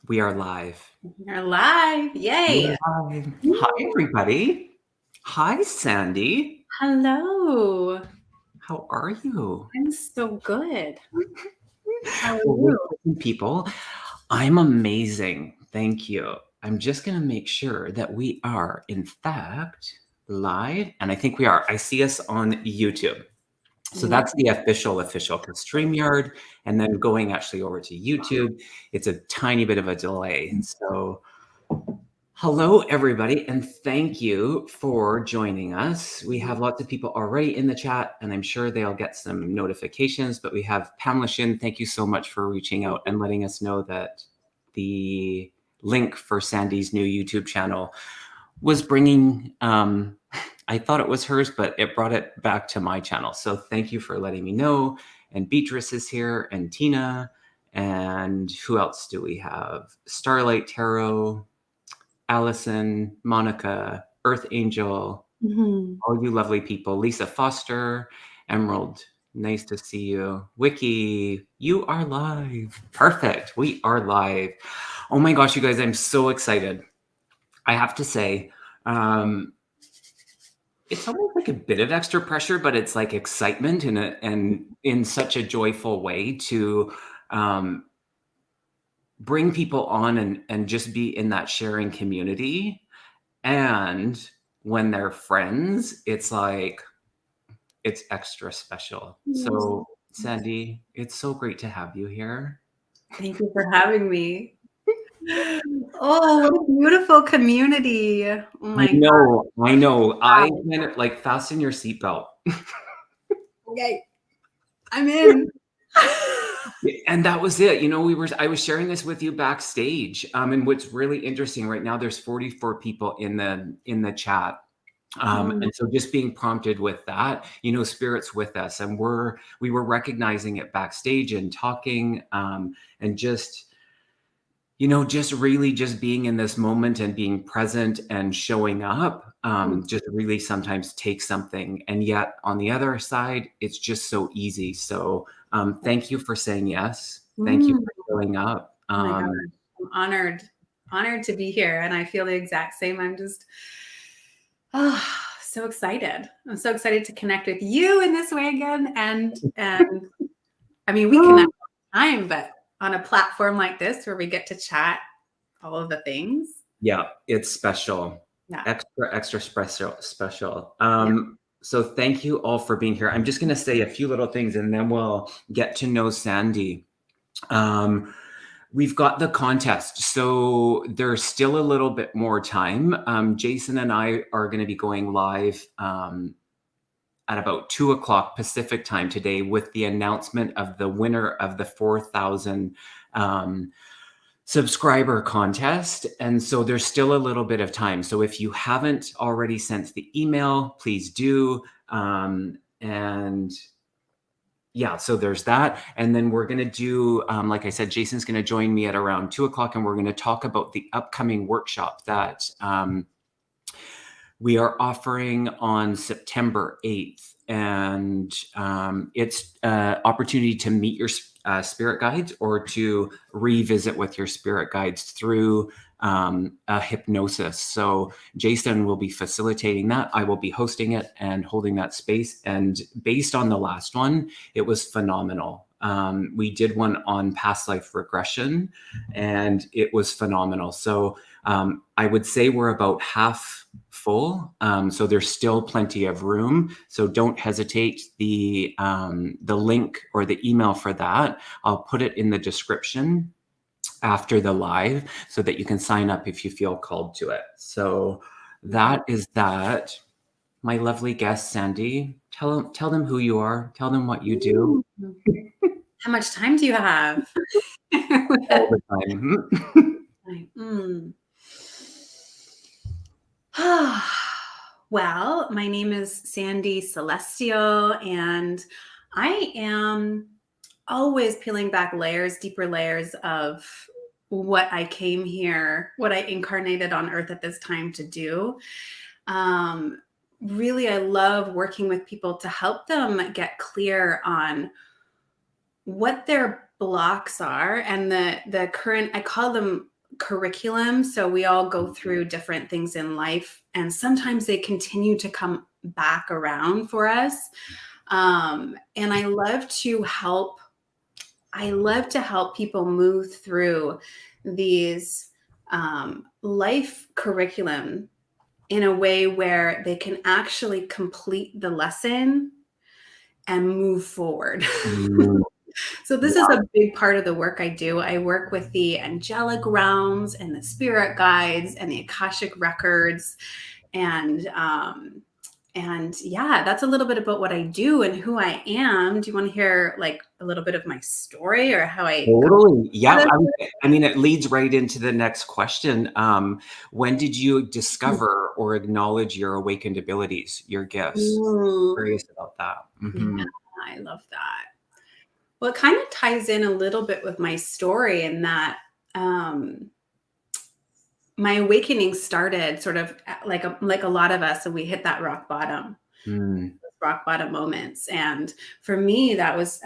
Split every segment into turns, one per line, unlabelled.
We are live.
You're live. Yay.
We're live. Hi, everybody. Hi, Sandy.
Hello.
How are you?
I'm so good. How are
Well,
you?
welcome, people. I'm amazing. Thank you. I'm just going to make sure that we are, in fact, live. And I think we are. I see us on YouTube. So that's the official, because StreamYard, and then going actually over to YouTube, it's a tiny bit of a delay. So hello, everybody, and thank you for joining us. We have lots of people already in the chat, and I'm sure they'll get some notifications, but we have Pamela Shin. Thank you so much for reaching out and letting us know that the link for Sandy's new YouTube channel was bringing, I thought it was hers, but it brought it back to my channel. So thank you for letting me know. And Beatrice is here, and Tina, and who else do we have? Starlight Tarot, Allison, Monica, Earth Angel, all you lovely people. Lisa Foster, Emerald, nice to see you. Wiki, you are live. Perfect. We are live. Oh my gosh, you guys, I'm so excited. I have to say, it's almost like a bit of extra pressure, but it's like excitement and in such a joyful way to bring people on and just be in that sharing community. And when they're friends, it's like, it's extra special. So, Sandy, it's so great to have you here.
Thank you for having me. Oh, what a beautiful community. Oh my God.
I know. I kind of like fasten your seatbelt.
Okay. I'm in.
And that was it. I was sharing this with you backstage. And what's really interesting right now, there's 44 people in the chat. And so just being prompted with that, spirit's with us, and we were recognizing it backstage and talking, and just really just being in this moment and being present and showing up, just really sometimes takes something. And yet on the other side, it's just so easy. So thank you for saying yes. Thank you for showing up.
Oh my God. I'm honored to be here. And I feel the exact same. I'm just, so excited. I'm so excited to connect with you in this way again. And I mean, we connect all the time, but on a platform like this where we get to chat all of the things.
Yeah, it's special.
Yeah.
Extra special.
Yeah.
So thank you all for being here. I'm just going to say a few little things and then we'll get to know Sandy. We've got the contest, so there's still a little bit more time. Jason and I are going to be going live at about 2:00 Pacific time today with the announcement of the winner of the 4,000 subscriber contest. And so there's still a little bit of time. So if you haven't already sent the email, please do. And yeah, so there's that. And then we're going to do, like I said, Jason's going to join me at around 2:00, and we're going to talk about the upcoming workshop that we are offering on September 8th. And it's an opportunity to meet your spirit guides or to revisit with your spirit guides through a hypnosis. So Jason will be facilitating that. I will be hosting it and holding that space. And based on the last one, it was phenomenal. We did one on past life regression, and it was phenomenal. So I would say we're about half full. So there's still plenty of room. So don't hesitate. The link or the email for that, I'll put it in the description after the live so that you can sign up if you feel called to it. So that is that. My lovely guest, Sandy, tell them who you are. Tell them what you do.
How much time do you have?
All the time.
Well, my name is Sandi Celestial, and I am always peeling back layers, deeper layers of what I came here, what I incarnated on earth at this time to do. Really, I love working with people to help them get clear on what their blocks are and the current, I call them curriculum. So we all go through different things in life, and sometimes they continue to come back around for us. And I love to help people move through these life curriculum in a way where they can actually complete the lesson and move forward. So this is a big part of the work I do. I work with the angelic realms and the spirit guides and the Akashic records. And yeah, that's a little bit about what I do and who I am. Do you want to hear like a little bit of my story or how I
Totally. Yeah. I mean, it leads right into the next question. When did you discover or acknowledge your awakened abilities, your gifts? Curious about that.
Yeah, I love that. Well, it kind of ties in a little bit with my story in that my awakening started sort of like a lot of us, and we hit that rock bottom moments. And for me, that was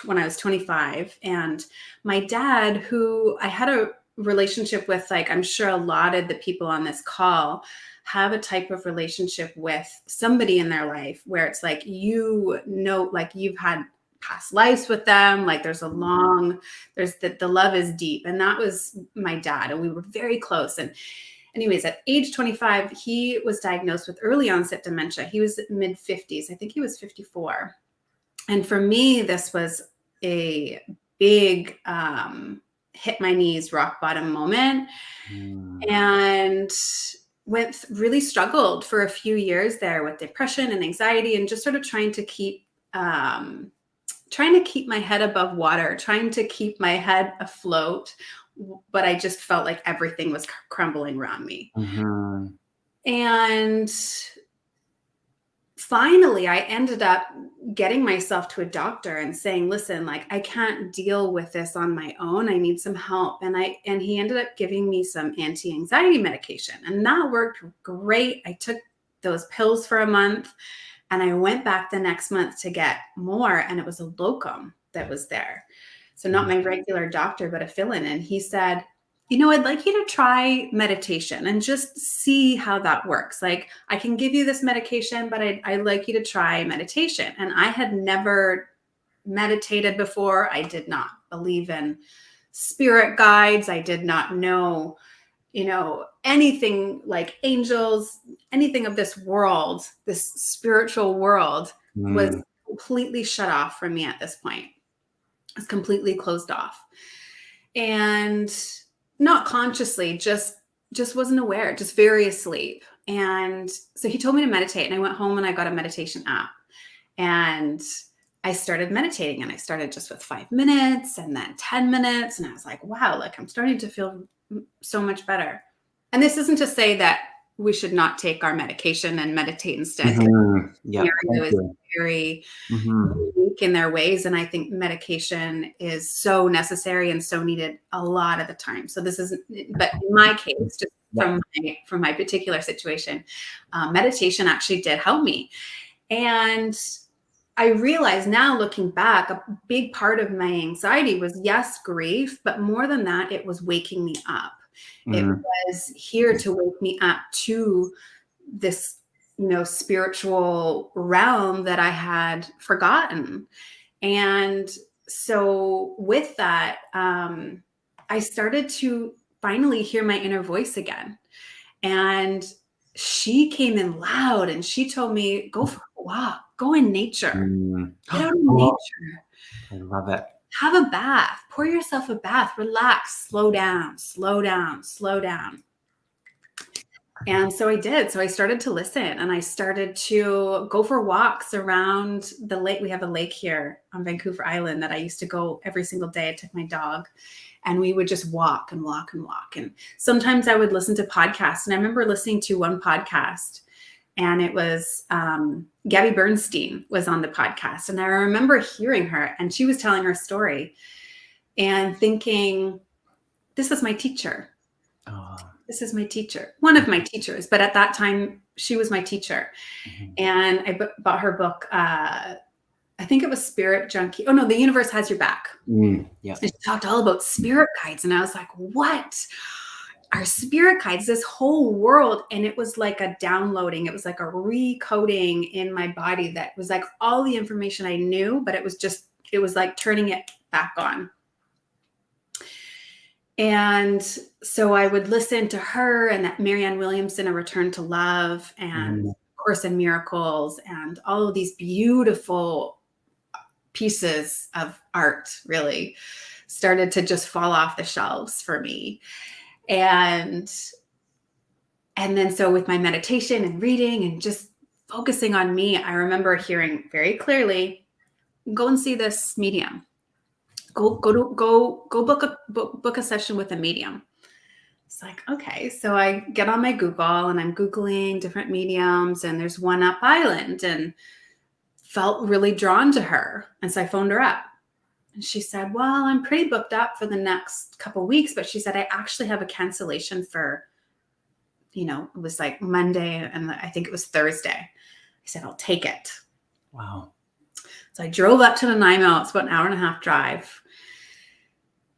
when I was 25. And my dad, who I had a relationship with, like I'm sure a lot of the people on this call have a type of relationship with somebody in their life where it's like, like you've had past lives with them, like there's the love is deep. And that was my dad, and we were very close. And anyways, at age 25, he was diagnosed with early onset dementia. He was mid 50s. I think he was 54. And for me, this was a big hit my knees, rock bottom moment. And really struggled for a few years there with depression and anxiety, and just sort of trying to keep my head above water, trying to keep my head afloat. But I just felt like everything was crumbling around me. And finally, I ended up getting myself to a doctor and saying, listen, like I can't deal with this on my own. I need some help. And he ended up giving me some anti-anxiety medication, and that worked great. I took those pills for a month, and I went back the next month to get more, and it was a locum that was there. So not my regular doctor, but a fill-in. And he said, I'd like you to try meditation and just see how that works. Like I can give you this medication, but I'd like you to try meditation. And I had never meditated before. I did not believe in spirit guides. I did not know, anything like angels, anything of this world, this spiritual world was completely shut off from me at this point. It was completely closed off. And not consciously, just wasn't aware, just very asleep. And so he told me to meditate, and I went home and I got a meditation app, and I started meditating, and I started just with 5 minutes and then 10 minutes. And I was like, wow, like I'm starting to feel so much better. And this isn't to say that we should not take our medication and meditate instead.
Yeah,
is very unique in their ways. And I think medication is so necessary and so needed a lot of the time. So this isn't, but in my case, just from my particular situation, meditation actually did help me. And I realize now, looking back, a big part of my anxiety was, yes, grief, but more than that, it was waking me up. It was here to wake me up to this, spiritual realm that I had forgotten. And so with that, I started to finally hear my inner voice again. And she came in loud, and she told me, go for a walk, go in nature, get out in nature.
I love it.
Have a bath, pour yourself a bath, relax, slow down, slow down, slow down. And so I did. So I started to listen, and I started to go for walks around the lake. We have a lake here on Vancouver Island that I used to go every single day. I took my dog, and we would just walk and walk and walk. And sometimes I would listen to podcasts. And I remember listening to one podcast, and it was Gabby Bernstein was on the podcast. And I remember hearing her, and she was telling her story and thinking, this is my teacher. This is my teacher, one of my teachers. But at that time, she was my teacher. And I bought her book. I think it was Spirit Junkie. Oh, no, The Universe Has Your Back.
Yeah.
And she talked all about spirit guides. And I was like, what? our spirit guides, this whole world. And it was like a downloading. It was like a recoding in my body that was like all the information I knew, but it was like turning it back on. And so I would listen to her and that Marianne Williamson, A Return to Love, and Course in Miracles, and all of these beautiful pieces of art really started to just fall off the shelves for me. And then so with my meditation and reading and just focusing on me, I remember hearing very clearly, go and see this medium. Go book a session with a medium. It's like, okay. So I get on my Google and I'm Googling different mediums, and there's one up Island, and felt really drawn to her. And so I phoned her up, and she said, well, I'm pretty booked up for the next couple of weeks. But she said, I actually have a cancellation for, it was like Monday, and I think it was Thursday. I said, I'll take it.
Wow. So
I drove up to Nanaimo. It's about an hour and a half drive.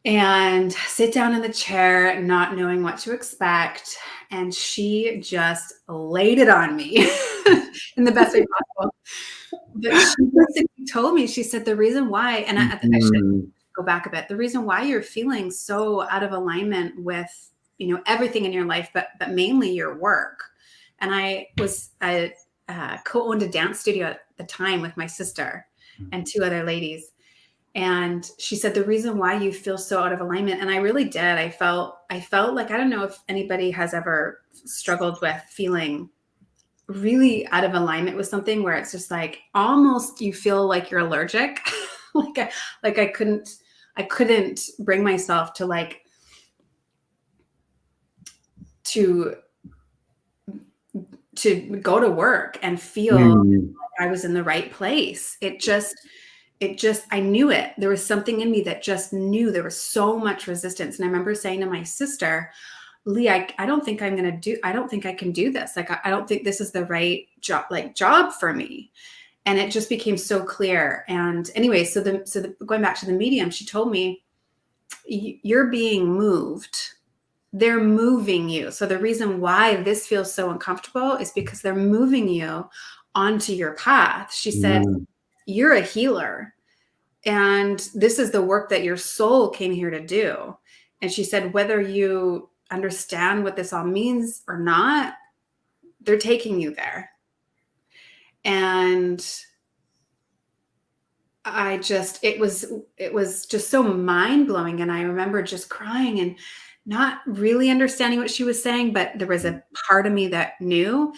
And sit down in the chair, not knowing what to expect. And she just laid it on me in the best way possible. But she basically told me, she said, the reason why, and I should go back a bit, the reason why you're feeling so out of alignment with, everything in your life, but mainly your work. And I co-owned a dance studio at the time with my sister and two other ladies. And she said, the reason why you feel so out of alignment, and I really did, I felt like, I don't know if anybody has ever struggled with feeling really out of alignment with something where it's just like, almost you feel like you're allergic. like I couldn't bring myself to to go to work and feel like I was in the right place. It just, I knew it. There was something in me that just knew there was so much resistance. And I remember saying to my sister, Lee, I don't think I can do this. Like, I don't think this is the right job for me. And it just became so clear. And anyway, so going back to the medium, she told me, you're being moved. They're moving you. So the reason why this feels so uncomfortable is because they're moving you onto your path. She said, you're a healer, and this is the work that your soul came here to do. And she said, whether you understand what this all means or not, they're taking you there. And it was just so mind blowing. And I remember just crying and not really understanding what she was saying, but there was a part of me that knew.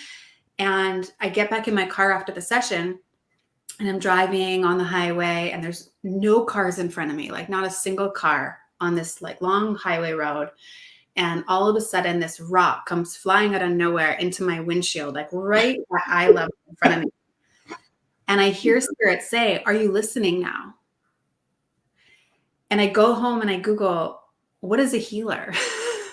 And I get back in my car after the session, and I'm driving on the highway, and there's no cars in front of me, like not a single car on this long highway road. And all of a sudden this rock comes flying out of nowhere into my windshield, like right at eye level in front of me. And I hear Spirit say, are you listening now? And I go home and I Google, what is a healer?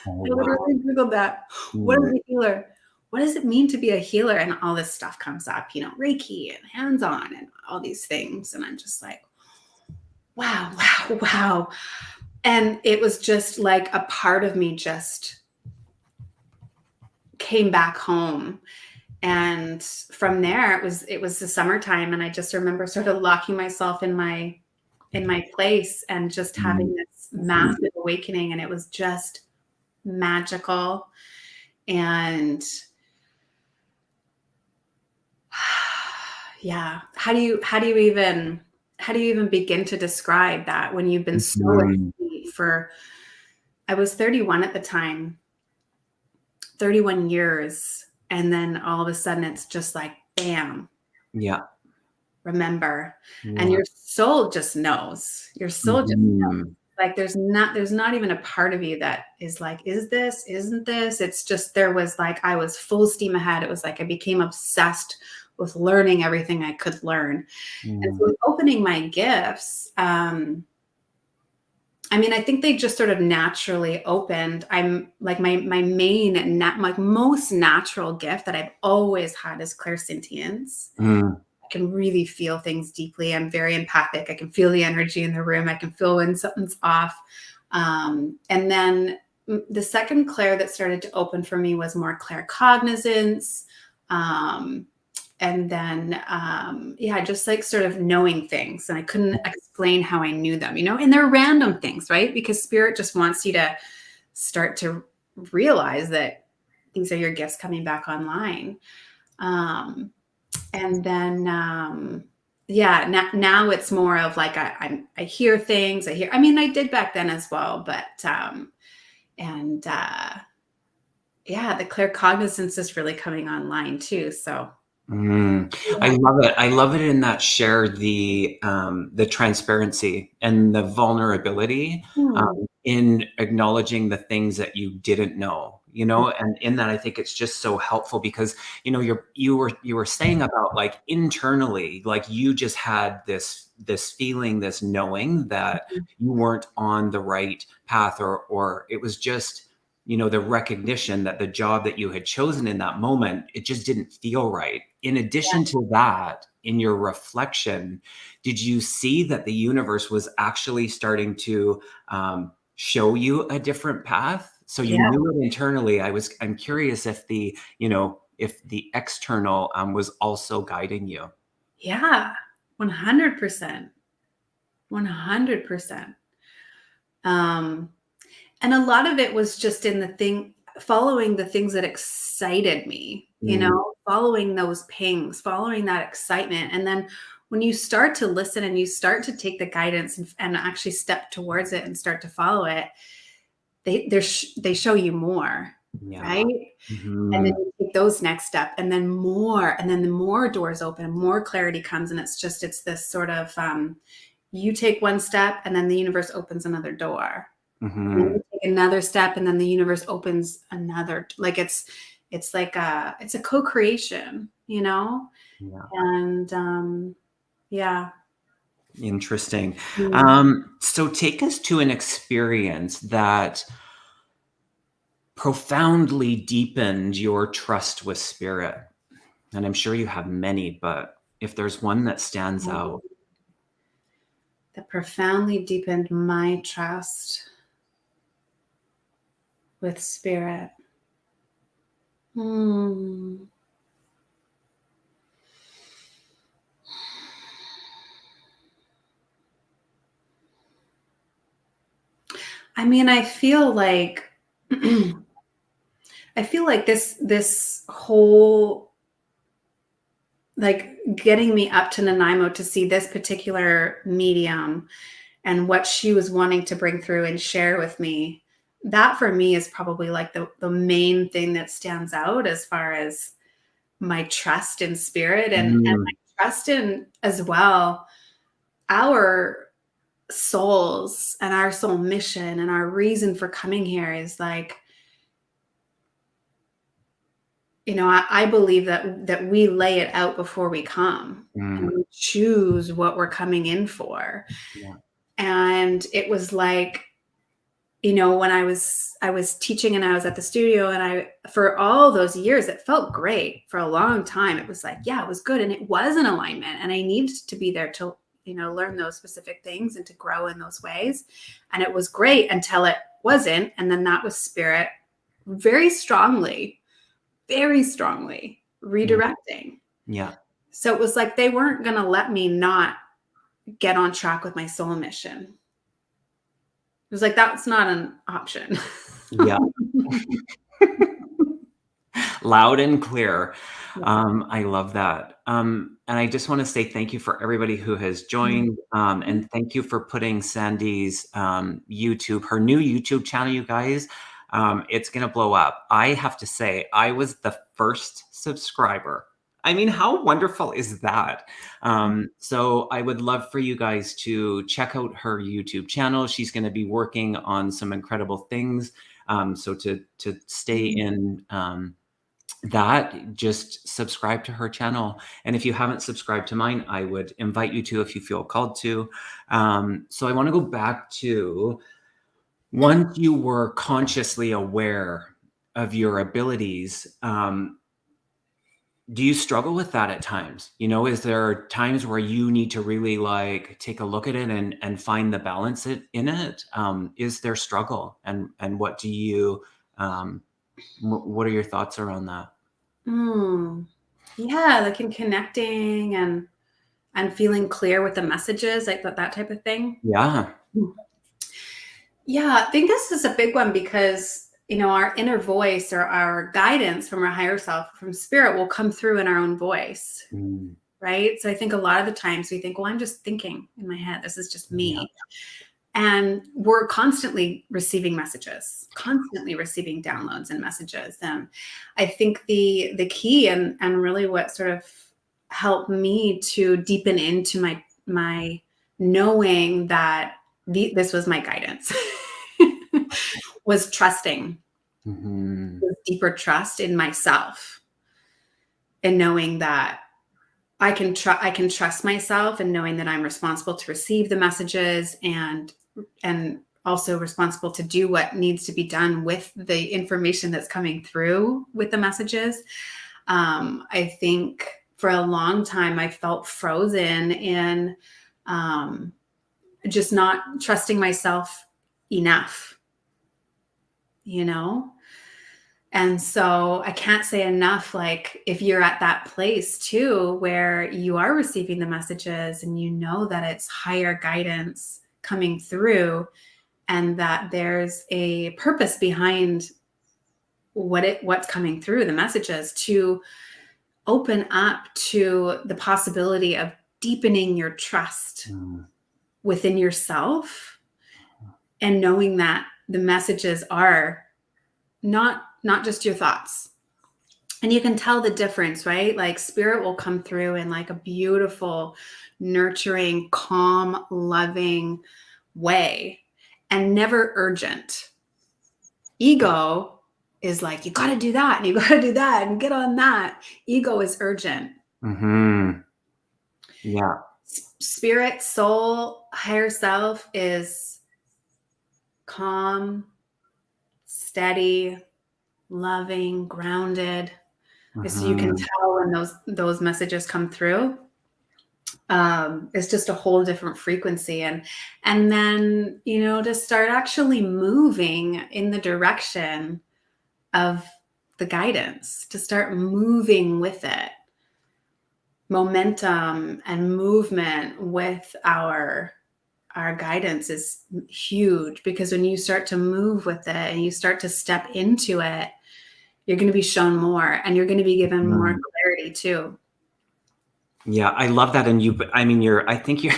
I literally Googled that. What is a healer? What does it mean to be a healer? And all this stuff comes up, Reiki and hands-on and all these things. And I'm just like, wow. And it was just like a part of me just came back home. And from there, it was the summertime. And I just remember sort of locking myself in my place and just having this massive awakening. And it was just magical. And yeah, how do you even begin to describe that when you've been so asleep for, I was 31 at the time, 31 years. And then all of a sudden it's just like, bam.
Yeah.
Remember. Yeah. And your soul just knows. Your soul just knows. Like there's not even a part of you that is like, is this, isn't this? It's just, there was like, I was full steam ahead. It was like, I became obsessed with learning everything I could learn. And so with opening my gifts, I think they just sort of naturally opened. I'm like my main, most natural gift that I've always had is clairsentience. I can really feel things deeply. I'm very empathic. I can feel the energy in the room. I can feel when something's off. And then the second clair that started to open for me was more claircognizance. And then, yeah, just like sort of knowing things. And I couldn't explain how I knew them, and they're random things, right? Because spirit just wants you to start to realize that these are your gifts coming back online. And then, yeah, now it's more of like, I hear things, I mean, I did back then as well, but, and, yeah, the claircognizance is really coming online too. So
I
yeah.
love it. I love it in that share the transparency and the vulnerability
Hmm.
in acknowledging the things that you didn't know, and in that I think it's just so helpful because you were saying about like internally, like you just had this feeling, this knowing that you weren't on the right path, or it was just the recognition that the job that you had chosen in that moment, it just didn't feel right. In addition to that, in your reflection, did you see that the universe was actually starting to show you a different path? So you
Yeah.
knew it internally. I'm curious if if the external was also guiding you.
Yeah. 100%. 100%. Um, and a lot of it was just in following the things that excited me,
Mm,
following those pings, following that excitement. And then when you start to listen and you start to take the guidance and actually step towards it and start to follow it, they show you more,
yeah.
right? And then
Mhm.
you take those next step, and then more, and then the more doors open, more clarity comes, and it's this sort of you take one step, and then the universe opens another door. And then
Mhm.
you take another step, and then the universe opens another. Like it's like it's a co-creation,
Yeah.
and yeah.
Interesting.
Mm.
So take us to an experience that profoundly deepened your trust with spirit. And I'm sure you have many, but if there's one that stands out.
That profoundly deepened my trust with spirit. Hmm. I mean, I feel like this whole, like, getting me up to Nanaimo to see this particular medium and what she was wanting to bring through and share with me, that for me is probably like the main thing that stands out as far as my trust in spirit, and
Mm,
my trust in as well our souls and our soul mission and our reason for coming here is like, I believe that we lay it out before we come, and
mm,
we choose what we're coming in for.
yeah.
And it was like, when I was teaching and I was at the studio, and for all those years, it felt great for a long time. It was like, yeah, it was good. And it was an alignment, and I needed to be there to, learn those specific things and to grow in those ways. And it was great until it wasn't. And then that was spirit very strongly, very strongly
Mm,
redirecting.
yeah.
So it was like they weren't going to let me not get on track with my soul mission. It was like that's not an option.
Yeah. Loud and clear.
Yeah.
I love that. And I just want to say thank you for everybody who has joined. And thank you for putting Sandy's her new YouTube channel, you guys. It's going to blow up. I have to say, I was the first subscriber. I mean, how wonderful is that? So I would love for you guys to check out her YouTube channel. She's going to be working on some incredible things. So to stay in that, just subscribe to her channel. And if you haven't subscribed to mine, I would invite you to if you feel called to. So I want to go back to once you were consciously aware of your abilities, do you struggle with that at times? You know, is there times where you need to really like take a look at it and find the balance in it? Is there struggle, and what do you what are your thoughts around that?
Mm. Yeah, like in connecting and feeling clear with the messages, like that type of thing.
Yeah.
Yeah, I think this is a big one because, our inner voice or our guidance from our higher self, from spirit, will come through in our own voice,
Mm,
right? So I think a lot of the times we think, well, I'm just thinking in my head. This is just
yeah.
me. And we're constantly receiving messages, constantly receiving downloads and messages. And I think the key and really what sort of helped me to deepen into my knowing that this was my guidance was trusting,
Hmm.
was deeper trust in myself, and knowing that I can trust myself, and knowing that I'm responsible to receive the messages and also responsible to do what needs to be done with the information that's coming through with the messages. I think for a long time I felt frozen in um, just not trusting myself enough, you know? And so I can't say enough, like, if you're at that place too, where you are receiving the messages and you know that it's higher guidance coming through and that there's a purpose behind what's coming through the messages, to open up to the possibility of deepening your trust
Mm,
within yourself, and knowing that the messages are not just your thoughts. And you can tell the difference, right? Like spirit will come through in like a beautiful, nurturing, calm, loving way, and never urgent. Ego is like, you got to do that and you got to do that and get on that. Ego is urgent.
hmm. Yeah.
Spirit, soul, higher self is calm, steady, loving, grounded. So you can
Hmm.
tell when those messages come through. It's just a whole different frequency, and then to start actually moving in the direction of the guidance, to start moving with it. Momentum and movement with our guidance is huge, because when you start to move with it and you start to step into it, you're going to be shown more, and you're going to be given more clarity too.
Yeah, I love that. And I mean, I think you're,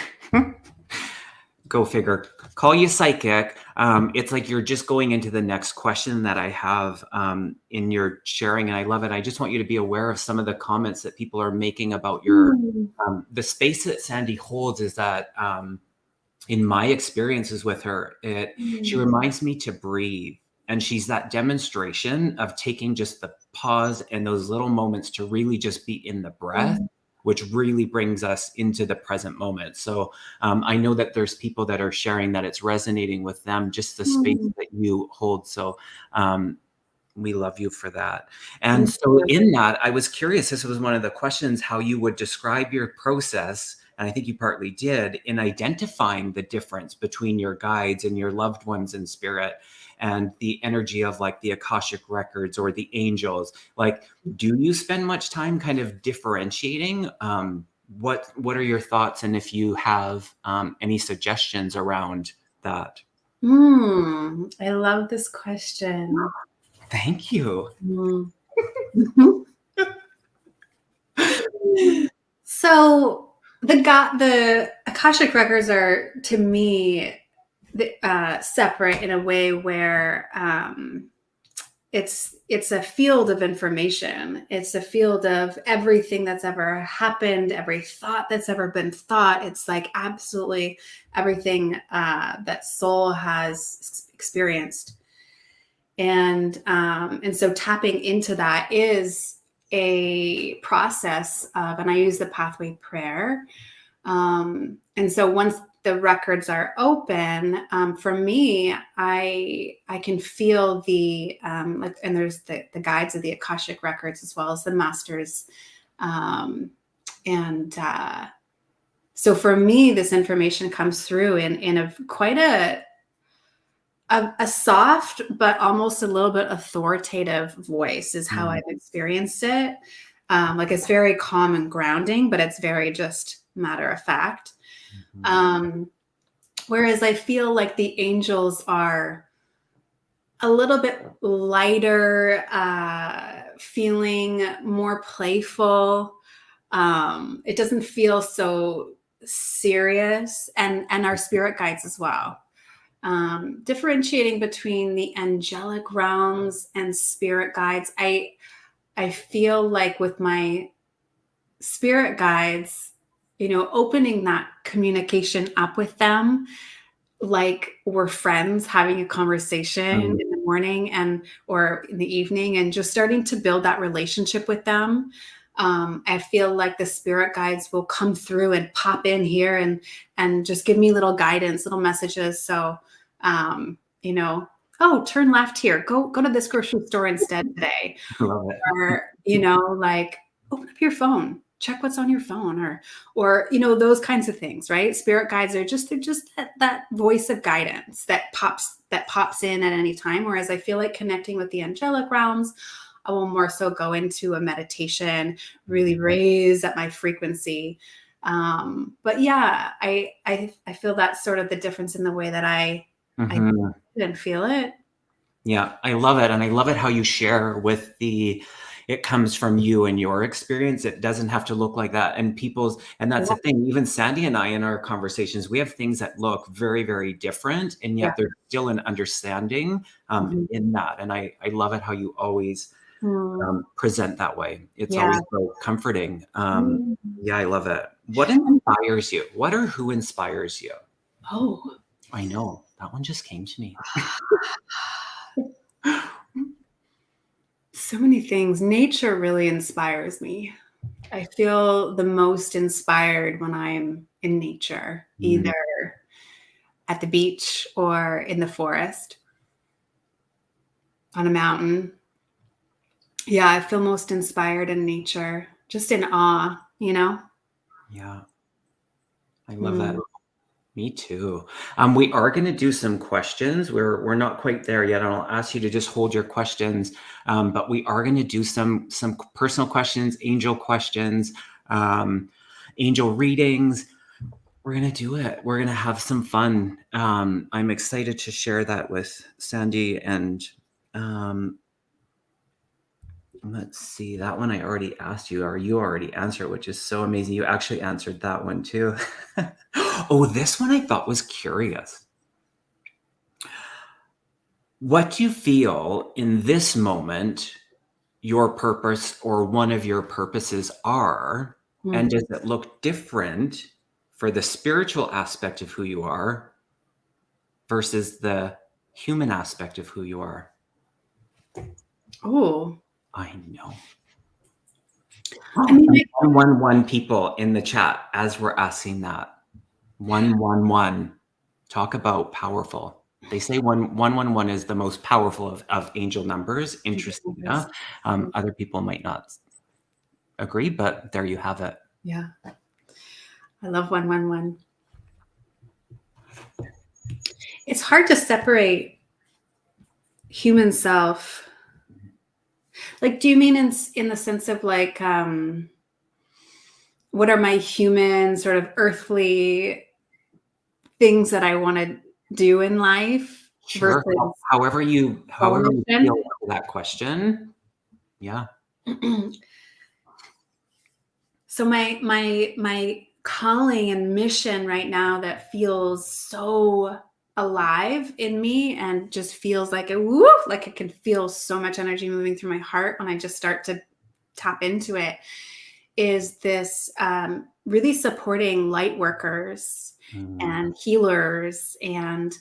go figure, call you psychic. It's like you're just going into the next question that I have in your sharing. And I love it. I just want you to be aware of some of the comments that people are making about
Mm.
the space that Sandi holds is that, in my experiences with her, she
Mm.
reminds me to breathe. And she's that demonstration of taking just the pause and those little moments to really just be in the breath,
Mm.
which really brings us into the present moment. So I know that there's people that are sharing that it's resonating with them, just the space
Mm.
that you hold. So um, we love you for that. And
Thank
so
you.
in that, I was curious, this was one of the questions, how you would describe your process, and I think you partly did, in identifying the difference between your guides and your loved ones in spirit and the energy of like the Akashic records or the angels. Like, do you spend much time kind of differentiating? What are your thoughts, and if you have any suggestions around that?
I love this question.
Thank you.
Mm. So the Akashic records are, to me, separate in a way where it's a field of information. It's a field of everything that's ever happened, every thought that's ever been thought. It's like absolutely everything that soul has experienced. And so tapping into that is a process of, and I use the pathway prayer. And so once the records are open, for me, I can feel the like, and there's the guides of the Akashic records as well as the masters And so for me, this information comes through in a quite a soft, but almost a little bit authoritative voice is how I've experienced it. Like it's very calm and grounding, but it's very just matter of fact. Whereas I feel like the angels are a little bit lighter, feeling more playful. It doesn't feel so serious, and our spirit guides as well. Differentiating between the angelic realms and spirit guides, I feel like with my spirit guides, opening that communication up with them, like we're friends having a conversation in the morning or in the evening, and just starting to build that relationship with them. I feel like the spirit guides will come through and pop in here and just give me little guidance, little messages. So, oh, turn left here. Go to this grocery store instead today.
Love it.
Or, like open up your phone, check what's on your phone, or those kinds of things, right? Spirit guides they're just that voice of guidance that pops in at any time. Whereas I feel like connecting with the angelic realms, I will more so go into a meditation, really raise up my frequency. But yeah, I feel that's sort of the difference in the way that I didn't feel it.
Yeah, I love it. And I love it how you share with it comes from you and your experience. It doesn't have to look like that. And that's the thing. Even Sandy and I, in our conversations, we have things that look very, very different, and yet there's still an understanding in that. And I love it how you always present that way. It's always so comforting. Yeah, I love it. What inspires you? Who inspires you?
Oh,
I know. That one just came to me.
So many things. Nature really inspires me. I feel the most inspired when I'm in nature, either at the beach or in the forest, on a mountain. Yeah, I feel most inspired in nature, just in awe,
Yeah. I love that. Me too. We are going to do some questions. We're not quite there yet. And I'll ask you to just hold your questions. But we are going to do some personal questions, angel questions, angel readings. We're going to do it. We're going to have some fun. I'm excited to share that with Sandy. And let's see, that one I already asked you, or you already answered, which is so amazing. You actually answered that one too. Oh, this one I thought was curious. What do you feel in this moment your purpose or one of your purposes are? And does it look different for the spiritual aspect of who you are versus the human aspect of who you are?
Oh,
I know.
I mean,
111 people in the chat as we're asking that. 111. Talk about powerful. They say 111 is the most powerful of angel numbers. Interesting enough. Other people might not agree, but there you have it.
Yeah. I love 111. It's hard to separate human self. Like, do you mean in the sense of like, what are my human sort of earthly things that I want to do in life?
Sure.
Versus
However you feel about that question. Yeah.
So my calling and mission right now that feels so alive in me and just feels like like I can feel so much energy moving through my heart when I just start to tap into it, is this really supporting light workers and healers and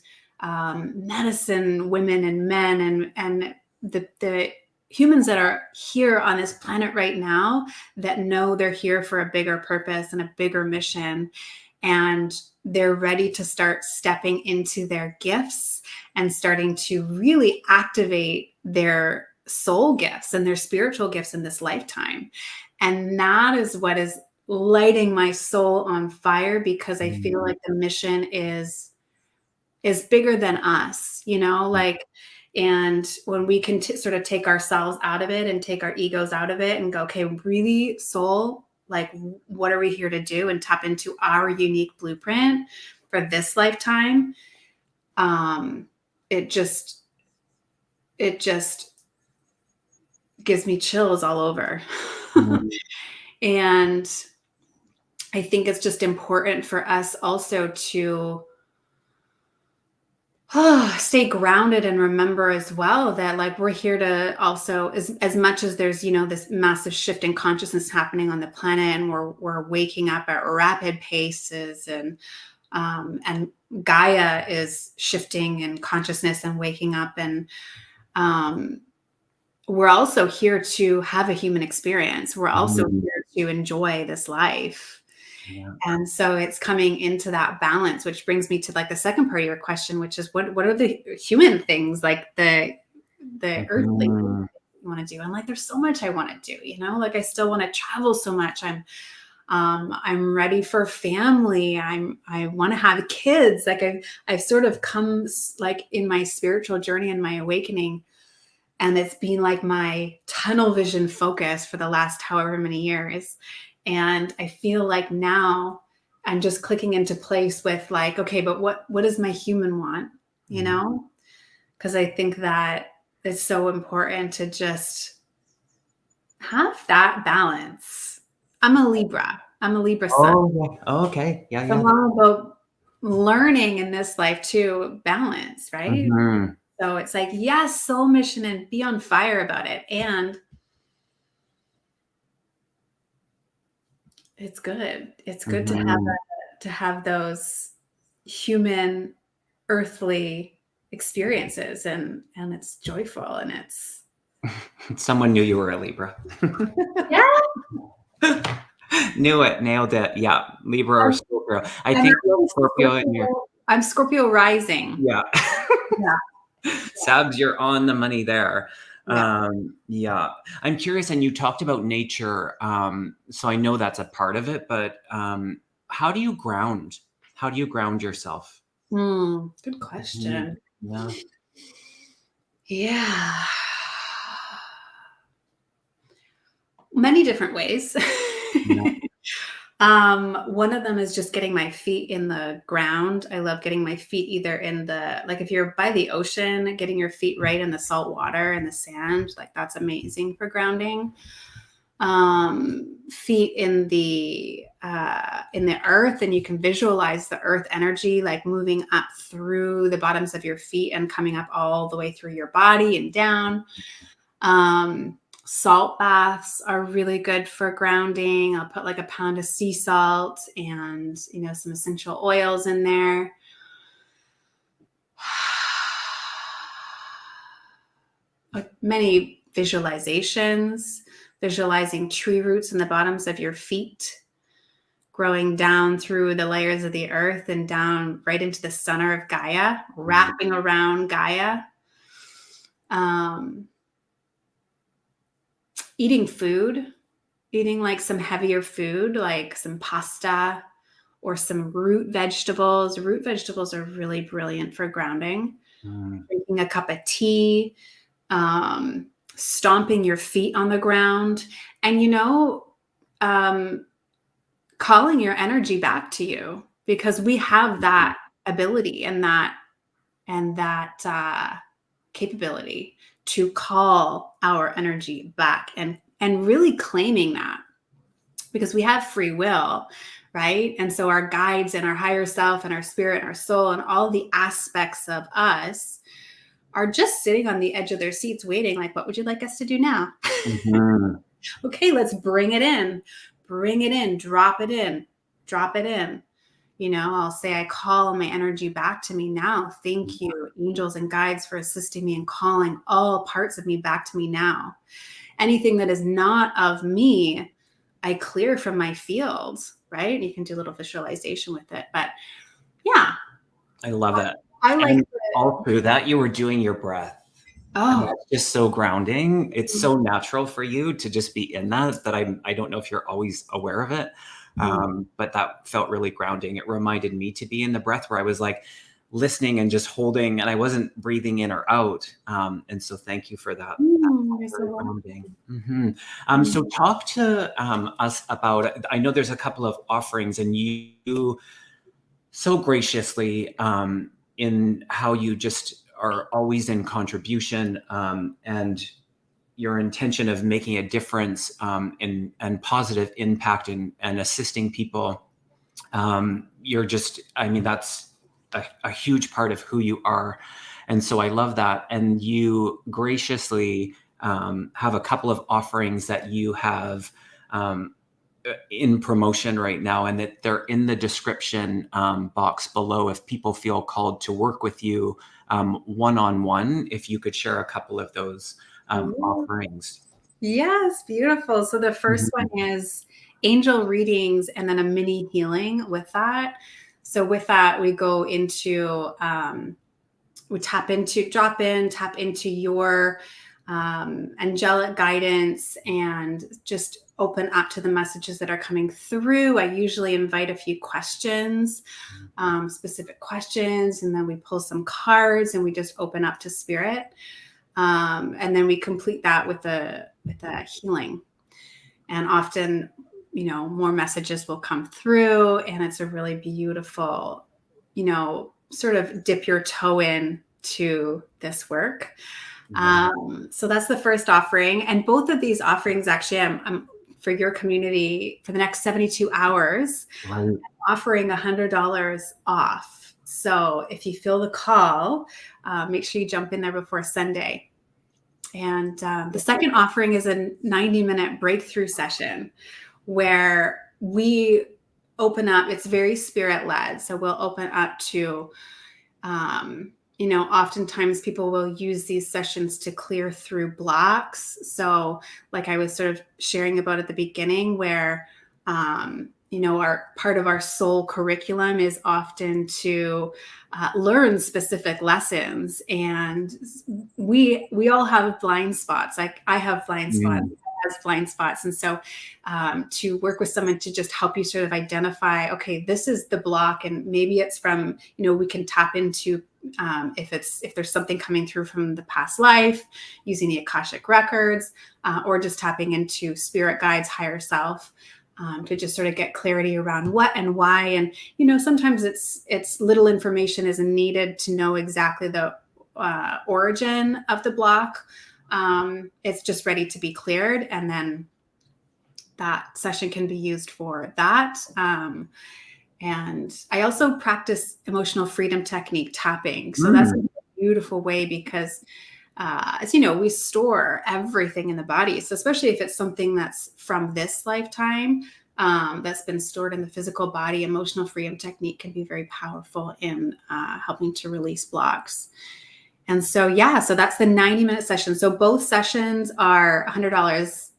medicine women and men and the humans that are here on this planet right now that know they're here for a bigger purpose and a bigger mission, and they're ready to start stepping into their gifts and starting to really activate their soul gifts and their spiritual gifts in this lifetime. And that is what is lighting my soul on fire, because I feel like the mission is bigger than us, you know, like, and when we can sort of take ourselves out of it and take our egos out of it and go, okay, really, soul, like, what are we here to do, and tap into our unique blueprint for this lifetime. It just gives me chills all over. And I think it's just important for us also to stay grounded and remember as well that, like, we're here to also, as much as there's, you know, this massive shift in consciousness happening on the planet, and we're waking up at rapid paces, and Gaia is shifting in consciousness and waking up, and we're also here to have a human experience. We're also here to enjoy this life.
Yeah.
And so it's coming into that balance, which brings me to, like, the second part of your question, which is what are the human things, like the earthly things you want to do? And, like, there's so much I want to do, you know, like, I still want to travel so much. I'm ready for family. I want to have kids. Like, I've sort of come, like, in my spiritual journey and my awakening, and it's been like my tunnel vision focus for the last however many years. And I feel like now I'm just clicking into place with, like, okay, but what does my human want? You know? Because I think that it's so important to just have that balance. I'm a Libra sun.
Oh, yeah. Okay. Yeah.
So
Yeah.
I'm all about learning in this life to balance, right? So it's like, yes, soul mission, and be on fire about it. And it's good. It's good to have those human, earthly experiences, and it's joyful, and it's
Someone knew you were a Libra.
yeah.
Knew it, nailed it. Yeah, Libra or Scorpio. I think Scorpio in your.
I'm Scorpio rising.
Yeah.
Yeah.
Sabs, you're on the money there.
Yeah.
Yeah. I'm curious, and you talked about nature. So I know that's a part of it, but how do you ground? How do you ground yourself?
Good question.
Yeah.
Yeah. Many different ways.
Yeah.
One of them is just getting my feet in the ground. I love getting my feet either in the, like, if you're by the ocean, getting your feet right in the salt water and the sand, like, that's amazing for grounding. Feet in the earth, and you can visualize the earth energy, like, moving up through the bottoms of your feet and coming up all the way through your body and down. Salt baths are really good for grounding. I'll put, like, a pound of sea salt and, you know, some essential oils in there. Many visualizations, visualizing tree roots in the bottoms of your feet, growing down through the layers of the earth and down right into the center of Gaia, wrapping around Gaia. Eating like some heavier food, like some pasta or some root vegetables. Root vegetables are really brilliant for grounding. Drinking a cup of tea, stomping your feet on the ground, and, you know, calling your energy back to you, because we have that ability and that capability to call our energy back, and really claiming that, because we have free will, right? And so our guides and our higher self and our spirit and our soul and all the aspects of us are just sitting on the edge of their seats waiting, like, what would you like us to do now? Okay, let's bring it in, drop it in. You know, I'll say, I call my energy back to me now. Thank you, angels and guides, for assisting me in calling all parts of me back to me now. Anything that is not of me, I clear from my field, right? And you can do a little visualization with it. But yeah.
I love it.
I like
all through that, you were doing your breath. And
Oh,
that's just so grounding. It's so natural for you to just be in that I don't know if you're always aware of it.
mhm.
But that felt really grounding. It reminded me to be in the breath where I was like listening and just holding, and I wasn't breathing in or out. And so thank you for that.
You're so
Very
welcome.
grounding. So
Mm.
talk to us about, I know there's a couple of offerings, and you so graciously in how you just are always in contribution, and your intention of making a difference, and positive impact, and assisting people. You're just, I mean, that's a huge part of who you are. And so I love that. And you graciously have a couple of offerings that you have um, in promotion right now, and that they're in the description box below if people feel called to work with you one-on-one. If you could share a couple of those
Ooh.
offerings.
Yes, beautiful. So the first one
Mhm.
is angel readings and then a mini healing with that. So with that, we go into we tap into your angelic guidance and just open up to the messages that are coming through. I usually invite a few questions, specific questions, and then we pull some cards and we just open up to spirit. And then we complete that with a healing. And often, more messages will come through, and it's a really beautiful, sort of dip your toe in to this work.
Wow.
So that's the first offering, and both of these offerings actually, I'm for your community for the next 72 hours
Right.
offering $100 off. So if you feel the call, make sure you jump in there before Sunday. And the second offering is a 90-minute breakthrough session where we open up. It's very spirit led. So we'll open up to, oftentimes people will use these sessions to clear through blocks. So, like I was sort of sharing about at the beginning, where, our part of our soul curriculum is often to learn specific lessons, and we all have blind spots. Like I have blind spots,
Mm.
has blind spots, and so to work with someone to just help you sort of identify, okay, this is the block, and maybe it's from, we can tap into if there's something coming through from the past life using the Akashic records, or just tapping into spirit guides, higher self. To just sort of get clarity around what and why. And, sometimes it's little information isn't needed to know exactly the origin of the block. It's just ready to be cleared. And then that session can be used for that. And I also practice emotional freedom technique tapping. So that's a
Mm.
beautiful way because, as you know, we store everything in the body. So especially if it's something that's from this lifetime, that's been stored in the physical body, emotional freedom technique can be very powerful in helping to release blocks. And so, yeah, so that's the 90-minute session. So both sessions are $100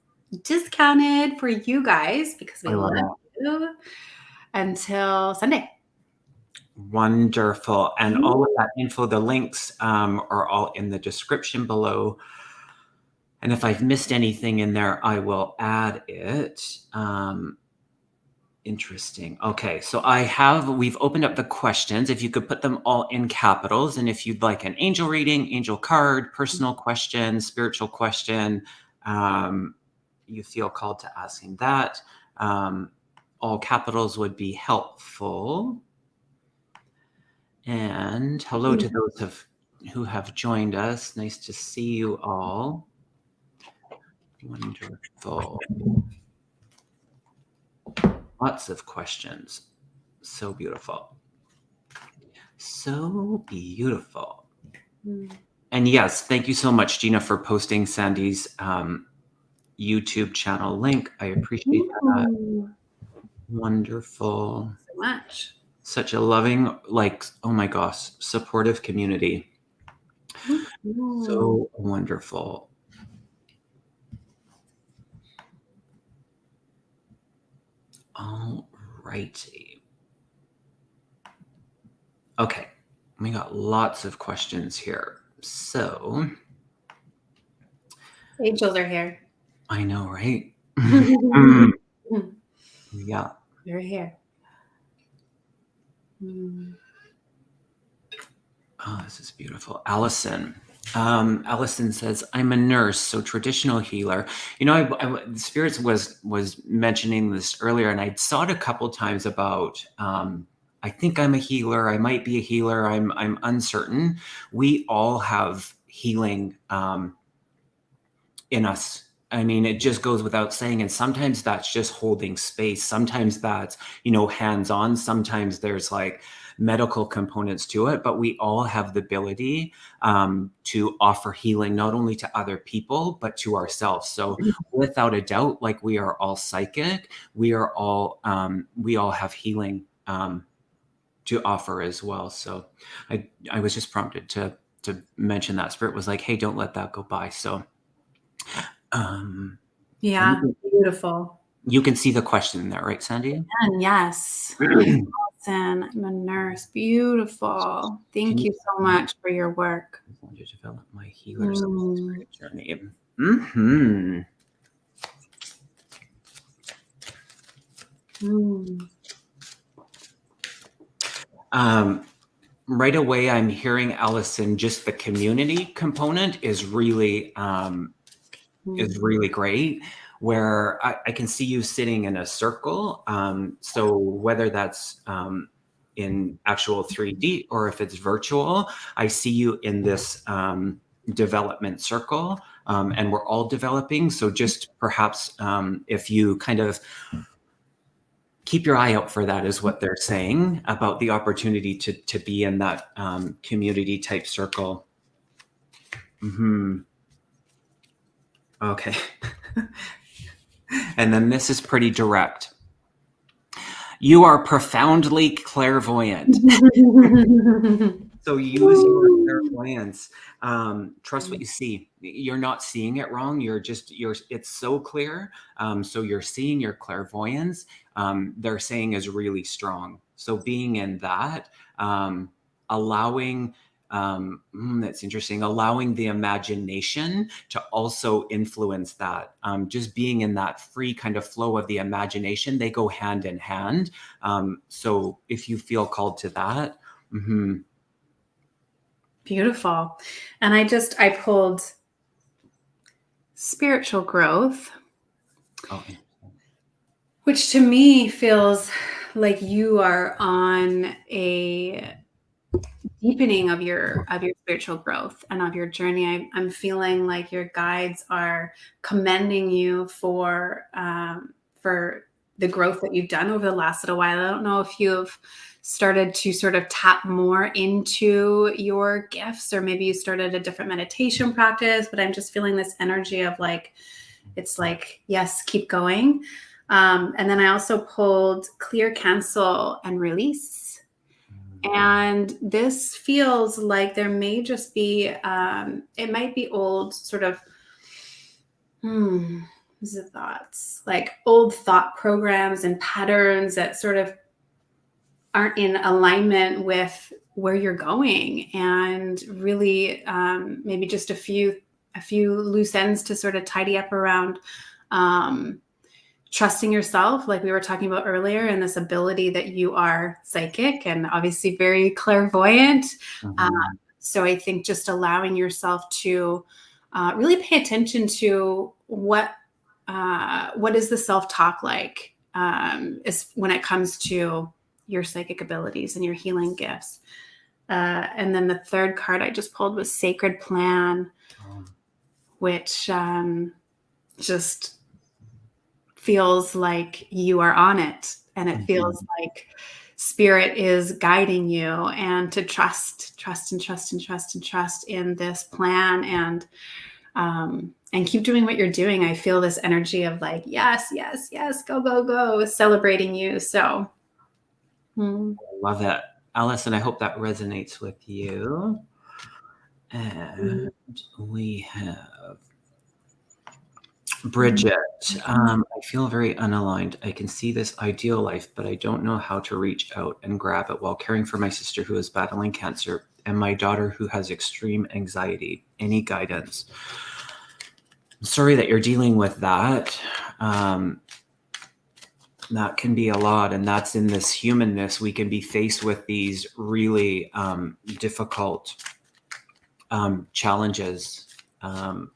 discounted for you guys because
I
we
love
love
that.
you until Sunday.
Wonderful. And all of that info, the links are all in the description below. And if I've missed anything in there, I will add it. Interesting. Okay, so we've opened up the questions. If you could put them all in capitals, and if you'd like an angel reading, angel card, personal question, spiritual question, you feel called to asking that. All capitals would be helpful. And hello to those who have joined us. Nice to see you all. Wonderful. Lots of questions. So beautiful. So beautiful. And yes, thank you so much, Gina, for posting Sandy's YouTube channel link. I appreciate that.
So
Wonderful.
much.
Such a loving, like, oh my gosh, supportive community. So wonderful. All righty. Okay, we got lots of questions here. So
Angels are here.
I know, right? Yeah.
They're here. Mm.
Oh, this is beautiful. Allison. Allison says, I'm a nurse, so traditional healer. Spirits was mentioning this earlier, and I saw it a couple times about, I think I'm a healer. I might be a healer. I'm uncertain. We all have healing in us. I mean, it just goes without saying. And sometimes that's just holding space. Sometimes that's, hands-on. Sometimes there's like medical components to it, but we all have the ability to offer healing, not only to other people, but to ourselves. So without a doubt, like we are all psychic, we all have healing to offer as well. So I was just prompted to mention that. Spirit was like, hey, don't let that go by. So
Yeah, beautiful.
You can see the question in there, right, Sandi?
And yes. Allison, I'm a nurse. Beautiful. Thank you so much for your work.
I want to develop my healer's journey. Mm-hmm. Right away, I'm hearing, Allison, just the community component is really great, where I can see you sitting in a circle. So whether that's in actual 3D or if it's virtual, I see you in this development circle, and we're all developing. So just perhaps if you kind of keep your eye out for that, is what they're saying about the opportunity to be in that community type circle. Mm-hmm. Okay. And then this is pretty direct. You are profoundly clairvoyant. So use your clairvoyance. Trust what you see. You're not seeing it wrong. It's so clear. So you're seeing your clairvoyance. They're saying is really strong. So being in that, allowing, that's interesting. Allowing the imagination to also influence that. Just being in that free kind of flow of the imagination, they go hand in hand. So if you feel called to that,
Beautiful. And I pulled spiritual growth, which to me feels like you are on a deepening of your spiritual growth and of your journey. I'm feeling like your guides are commending you for the growth that you've done over the last little while. I don't know if you've started to sort of tap more into your gifts, or maybe you started a different meditation practice, but I'm just feeling this energy of like, it's like, yes, keep going. And then I also pulled clear, cancel, and release. And this feels like there may just be, it might be old sort of, thoughts, like old thought programs and patterns that sort of aren't in alignment with where you're going, and really maybe just a few loose ends to sort of tidy up around trusting yourself, like we were talking about earlier, and this ability that you are psychic and obviously very clairvoyant. So I think just allowing yourself to really pay attention to what is the self-talk like is when it comes to your psychic abilities and your healing gifts. And then the third card I just pulled was Sacred Plan, which just feels like you are on it, and it feels like spirit is guiding you, and to trust in this plan, and keep doing what you're doing. I feel this energy of like, yes, go, celebrating you. So
I love that. Allison, I hope that resonates with you. And we have Bridget. I feel very unaligned. I can see this ideal life, but I don't know how to reach out and grab it while caring for my sister who is battling cancer and my daughter who has extreme anxiety. Any guidance? Sorry that you're dealing with that. That can be a lot, and that's in this humanness. We can be faced with these really difficult challenges. And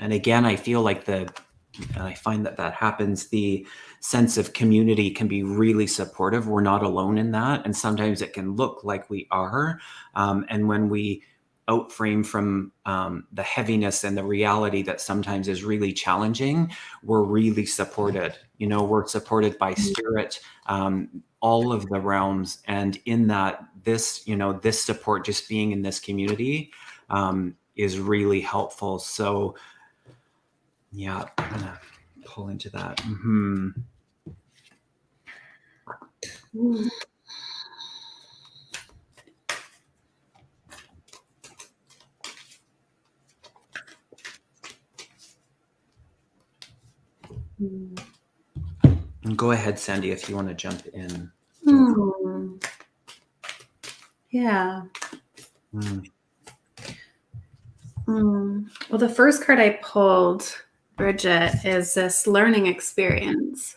again, I feel like and I find that happens, the sense of community can be really supportive. We're not alone in that. And sometimes it can look like we are. And when we outframe from the heaviness and the reality that sometimes is really challenging, we're really supported. We're supported by spirit, all of the realms. And in that, this support, just being in this community, is really helpful. So yeah, I'm gonna pull into that. Mm-hmm. And go ahead, Sandi, if you want to jump in.
Yeah. Well, the first card I pulled, Bridget, is this learning experience.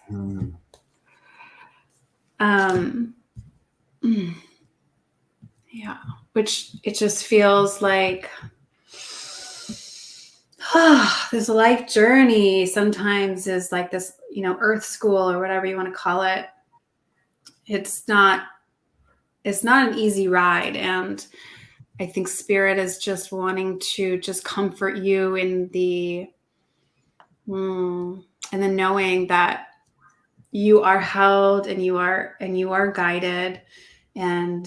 Yeah, which it just feels like this life journey sometimes is like this, earth school or whatever you want to call it. It's not an easy ride. And I think spirit is just wanting to just comfort you in and then knowing that you are held and you are guided, and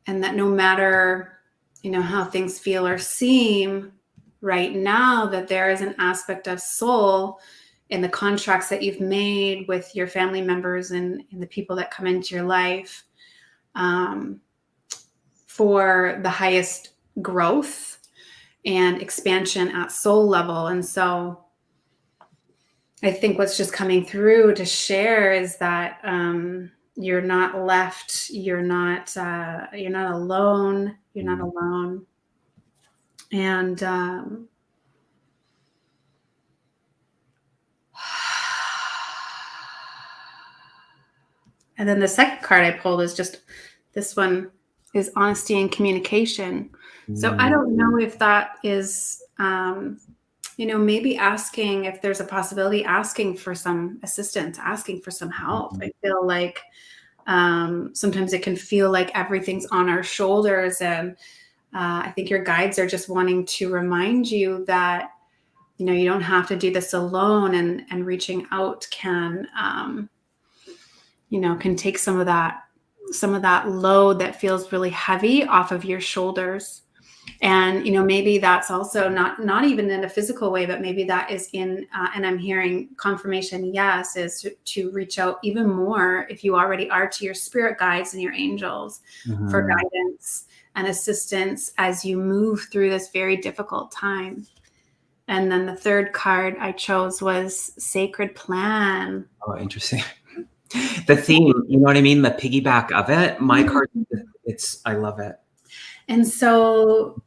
that no matter, how things feel or seem right now, that there is an aspect of soul in the contracts that you've made with your family members and the people that come into your life, for the highest growth and expansion at soul level. And so I think what's just coming through to share is that you're not left. You're not alone. You're not alone. And and then the second card I pulled is just this one is honesty and communication. So I don't know if that is maybe asking if there's a possibility, asking for some assistance, asking for some help. I feel like sometimes it can feel like everything's on our shoulders. And I think your guides are just wanting to remind you that, you don't have to do this alone, and reaching out can take some of that load that feels really heavy off of your shoulders. And, maybe that's also not even in a physical way, but maybe that is in, and I'm hearing confirmation, yes, is to reach out even more, if you already are, to your spirit guides and your angels for guidance and assistance as you move through this very difficult time. And then the third card I chose was Sacred Plan.
Oh, interesting. The theme, you know what I mean? The piggyback of it. My card, I love it.
And so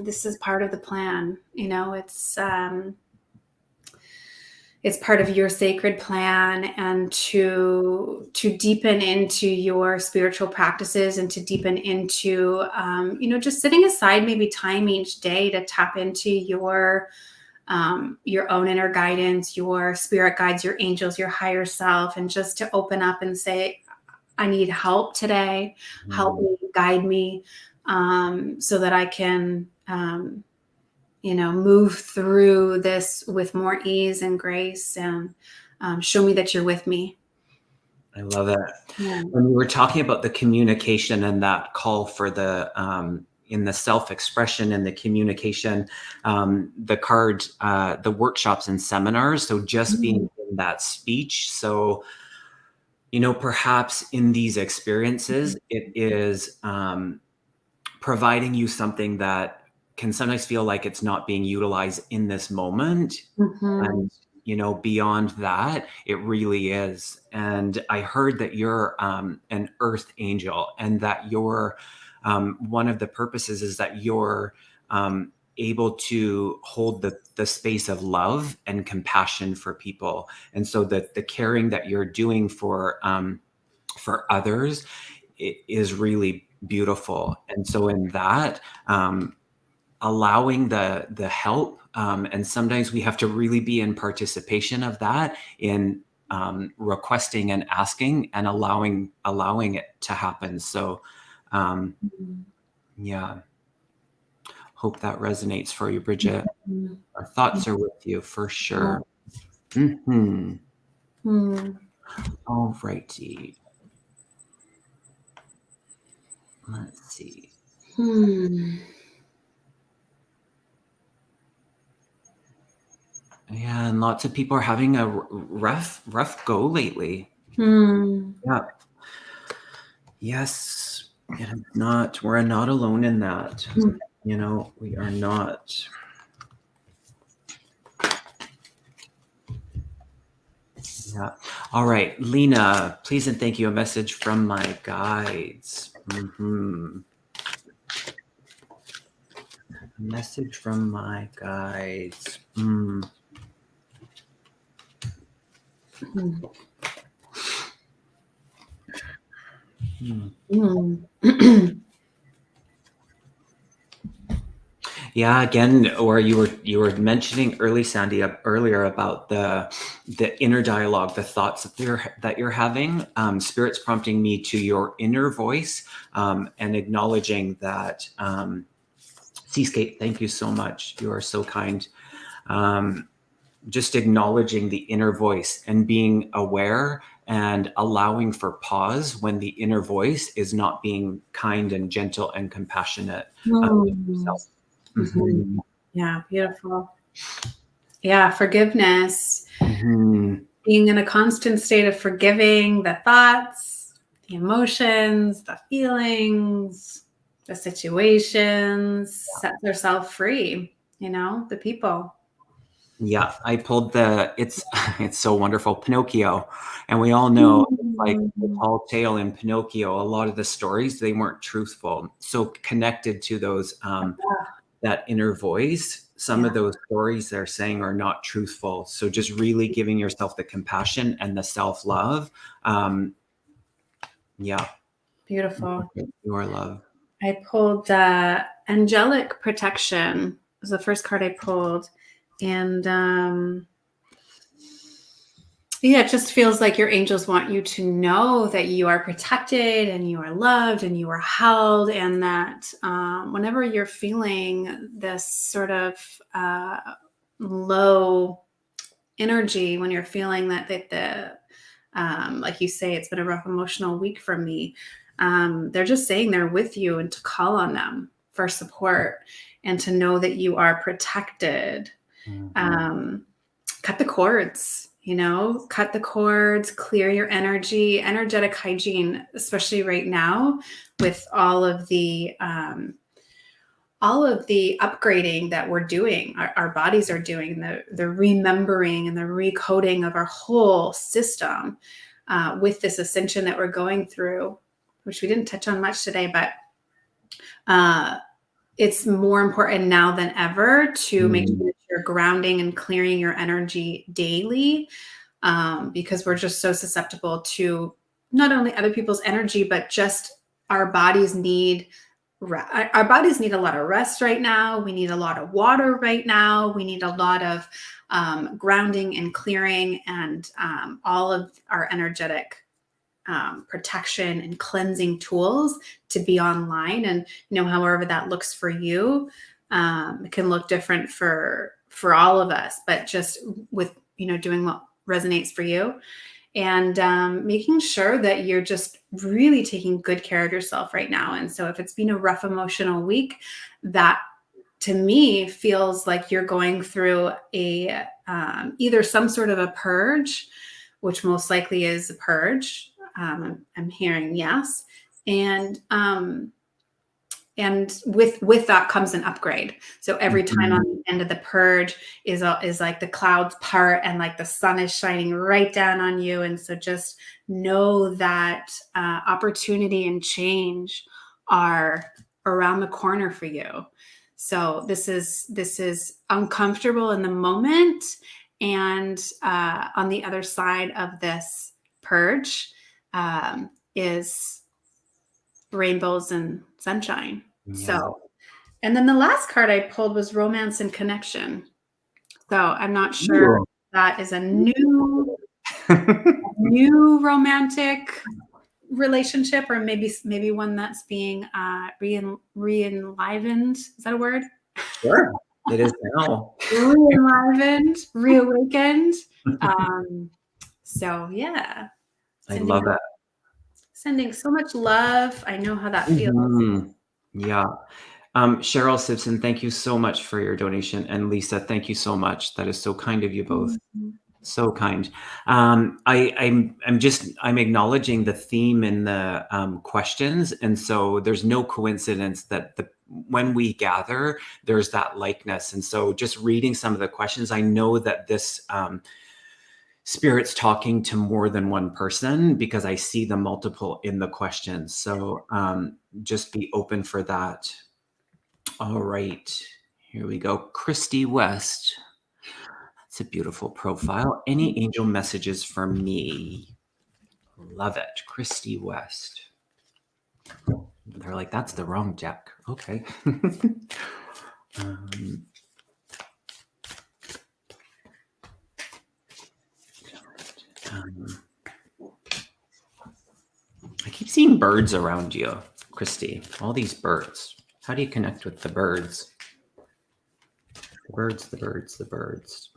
this is part of the plan. It's part of your sacred plan, and to deepen into your spiritual practices, and to deepen into just setting aside maybe time each day to tap into your own inner guidance, your spirit guides, your angels, your higher self, and just to open up and say, I need help today. Help me, guide me, so that I can, move through this with more ease and grace, and show me that you're with me.
I love it.
Yeah.
When we were talking about the communication and that call for the in the self-expression and the communication, the card, the workshops and seminars. So just being in that speech. So, perhaps in these experiences, it is providing you something that can sometimes feel like it's not being utilized in this moment. And, beyond that, it really is. And I heard that you're an earth angel, and that you're one of the purposes is that you're able to hold the space of love and compassion for people. And so the caring that you're doing for others is really beautiful. And so in that, allowing the help, and sometimes we have to really be in participation of that, in requesting and asking and allowing it to happen. So yeah, hope that resonates for you, Bridget. Our thoughts are with you for sure. All righty. Let's see. Yeah, and lots of people are having a rough go lately. Yeah. Yes, and we're not alone in that. We are not. Yeah. All right, Lena, please and thank you. A message from my guides. A message from my guides. Yeah, again, or you were mentioning Sandi, earlier about the inner dialogue, the thoughts that you're having. Spirit's prompting me to your inner voice, and acknowledging that. Seascape, thank you so much. You are so kind. Just acknowledging the inner voice and being aware and allowing for pause when the inner voice is not being kind and gentle and compassionate with yourself.
Yeah, beautiful. Yeah, forgiveness. Being in a constant state of forgiving the thoughts, the emotions, the feelings, the situations, sets ourselves free, the people.
Yeah, I pulled it's so wonderful, Pinocchio. And we all know, like the tall tale in Pinocchio, a lot of the stories, they weren't truthful. So connected to those, that inner voice, some of those stories they're saying are not truthful. So just really giving yourself the compassion and the self-love. Yeah.
Beautiful.
Your love.
I pulled Angelic Protection was the first card I pulled. And yeah, it just feels like your angels want you to know that you are protected and you are loved and you are held, and that whenever you're feeling this sort of low energy, when you're feeling that like you say, it's been a rough emotional week for me, they're just saying they're with you and to call on them for support and to know that you are protected. Cut the cords, cut the cords, clear your energy, energetic hygiene, especially right now with all of the upgrading that we're doing, our bodies are doing, the remembering and the recoding of our whole system with this ascension that we're going through, which we didn't touch on much today, but it's more important now than ever to make sure that you're grounding and clearing your energy daily, because we're just so susceptible to not only other people's energy, but just our bodies need a lot of rest right now. We need a lot of water right now. We need a lot of grounding and clearing, and all of our energetic protection and cleansing tools to be online. And however that looks for you, it can look different for all of us, but just with doing what resonates for you, and making sure that you're just really taking good care of yourself right now. And so if it's been a rough emotional week, that to me feels like you're going through a either some sort of a purge, which most likely is a purge. I'm hearing yes. And with that comes an upgrade. So every time on the end of the purge is like the clouds part and like the sun is shining right down on you. And so just know that opportunity and change are around the corner for you. So this is uncomfortable in the moment, and on the other side of this purge is rainbows and sunshine.
Yeah.
So, and then the last card I pulled was romance and connection. So I'm not sure
Ooh.
if that is a new romantic relationship, or maybe one that's being re-enlivened. Is that a word?
Sure. It is now.
Re-enlivened, reawakened. So yeah,
I
sending
love it.
sending so much love. I know how that feels.
Mhm. Yeah. Cheryl Simpson, thank you so much for your donation. And Lisa, thank you so much. That is so kind of you both. So kind. I'm acknowledging the theme in the questions, and so there's no coincidence that when we gather, there's that likeness. And so, just reading some of the questions, I know that this spirit's talking to more than one person because I see the multiple in the questions. So just be open for that. All right, here we go. Christy West. It's a beautiful profile. Any angel messages for me? Love it. Christy West. They're like, that's the wrong deck. Okay. I keep seeing birds around you, Christy. All these birds. How do you connect with the birds? The birds, the birds, the birds.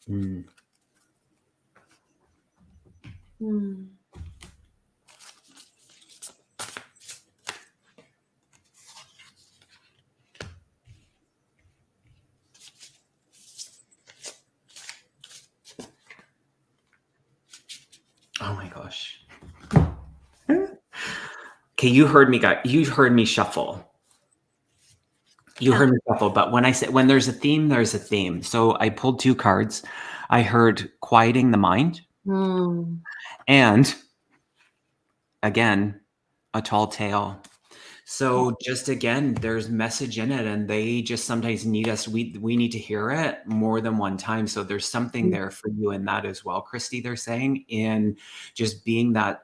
Mm. Oh my gosh. Okay, you heard me, guys. You heard me shuffle. You heard me shuffle, but when I say when there's a theme, there's a theme. So I pulled two cards. I heard quieting the mind, and again, a tall tale. So just again, there's message in it, and they just sometimes need us. We need to hear it more than one time. So there's something there for you in that as well, Christy. They're saying in just being that,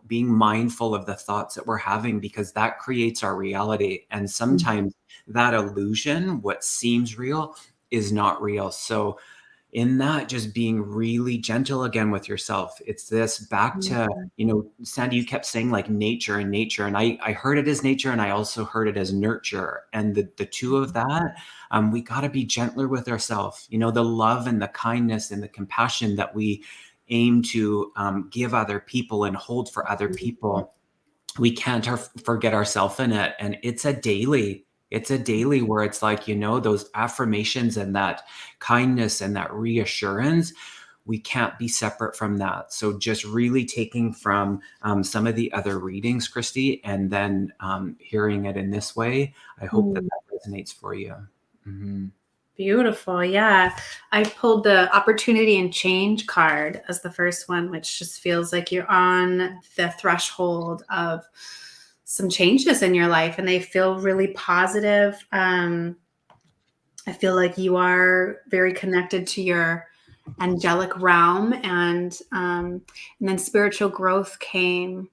being mindful of the thoughts that we're having, because that creates our reality. And sometimes that illusion, what seems real, is not real. So in that, just being really gentle again with yourself. It's this back to, Sandy, you kept saying like nature and nature. And I heard it as nature, and I also heard it as nurture. And the two of that, we got to be gentler with ourselves. The love and the kindness and the compassion that we aim to give other people and hold for other people. We can't forget ourselves in it. And it's a daily where it's like, those affirmations and that kindness and that reassurance, we can't be separate from that. So just really taking from some of the other readings, Christy, and then hearing it in this way, I hope that resonates for you. Mm-hmm.
Beautiful. Yeah. I pulled the opportunity and change card as the first one, which just feels like you're on the threshold of some changes in your life, and they feel really positive. I feel like you are very connected to your angelic realm, and then spiritual growth came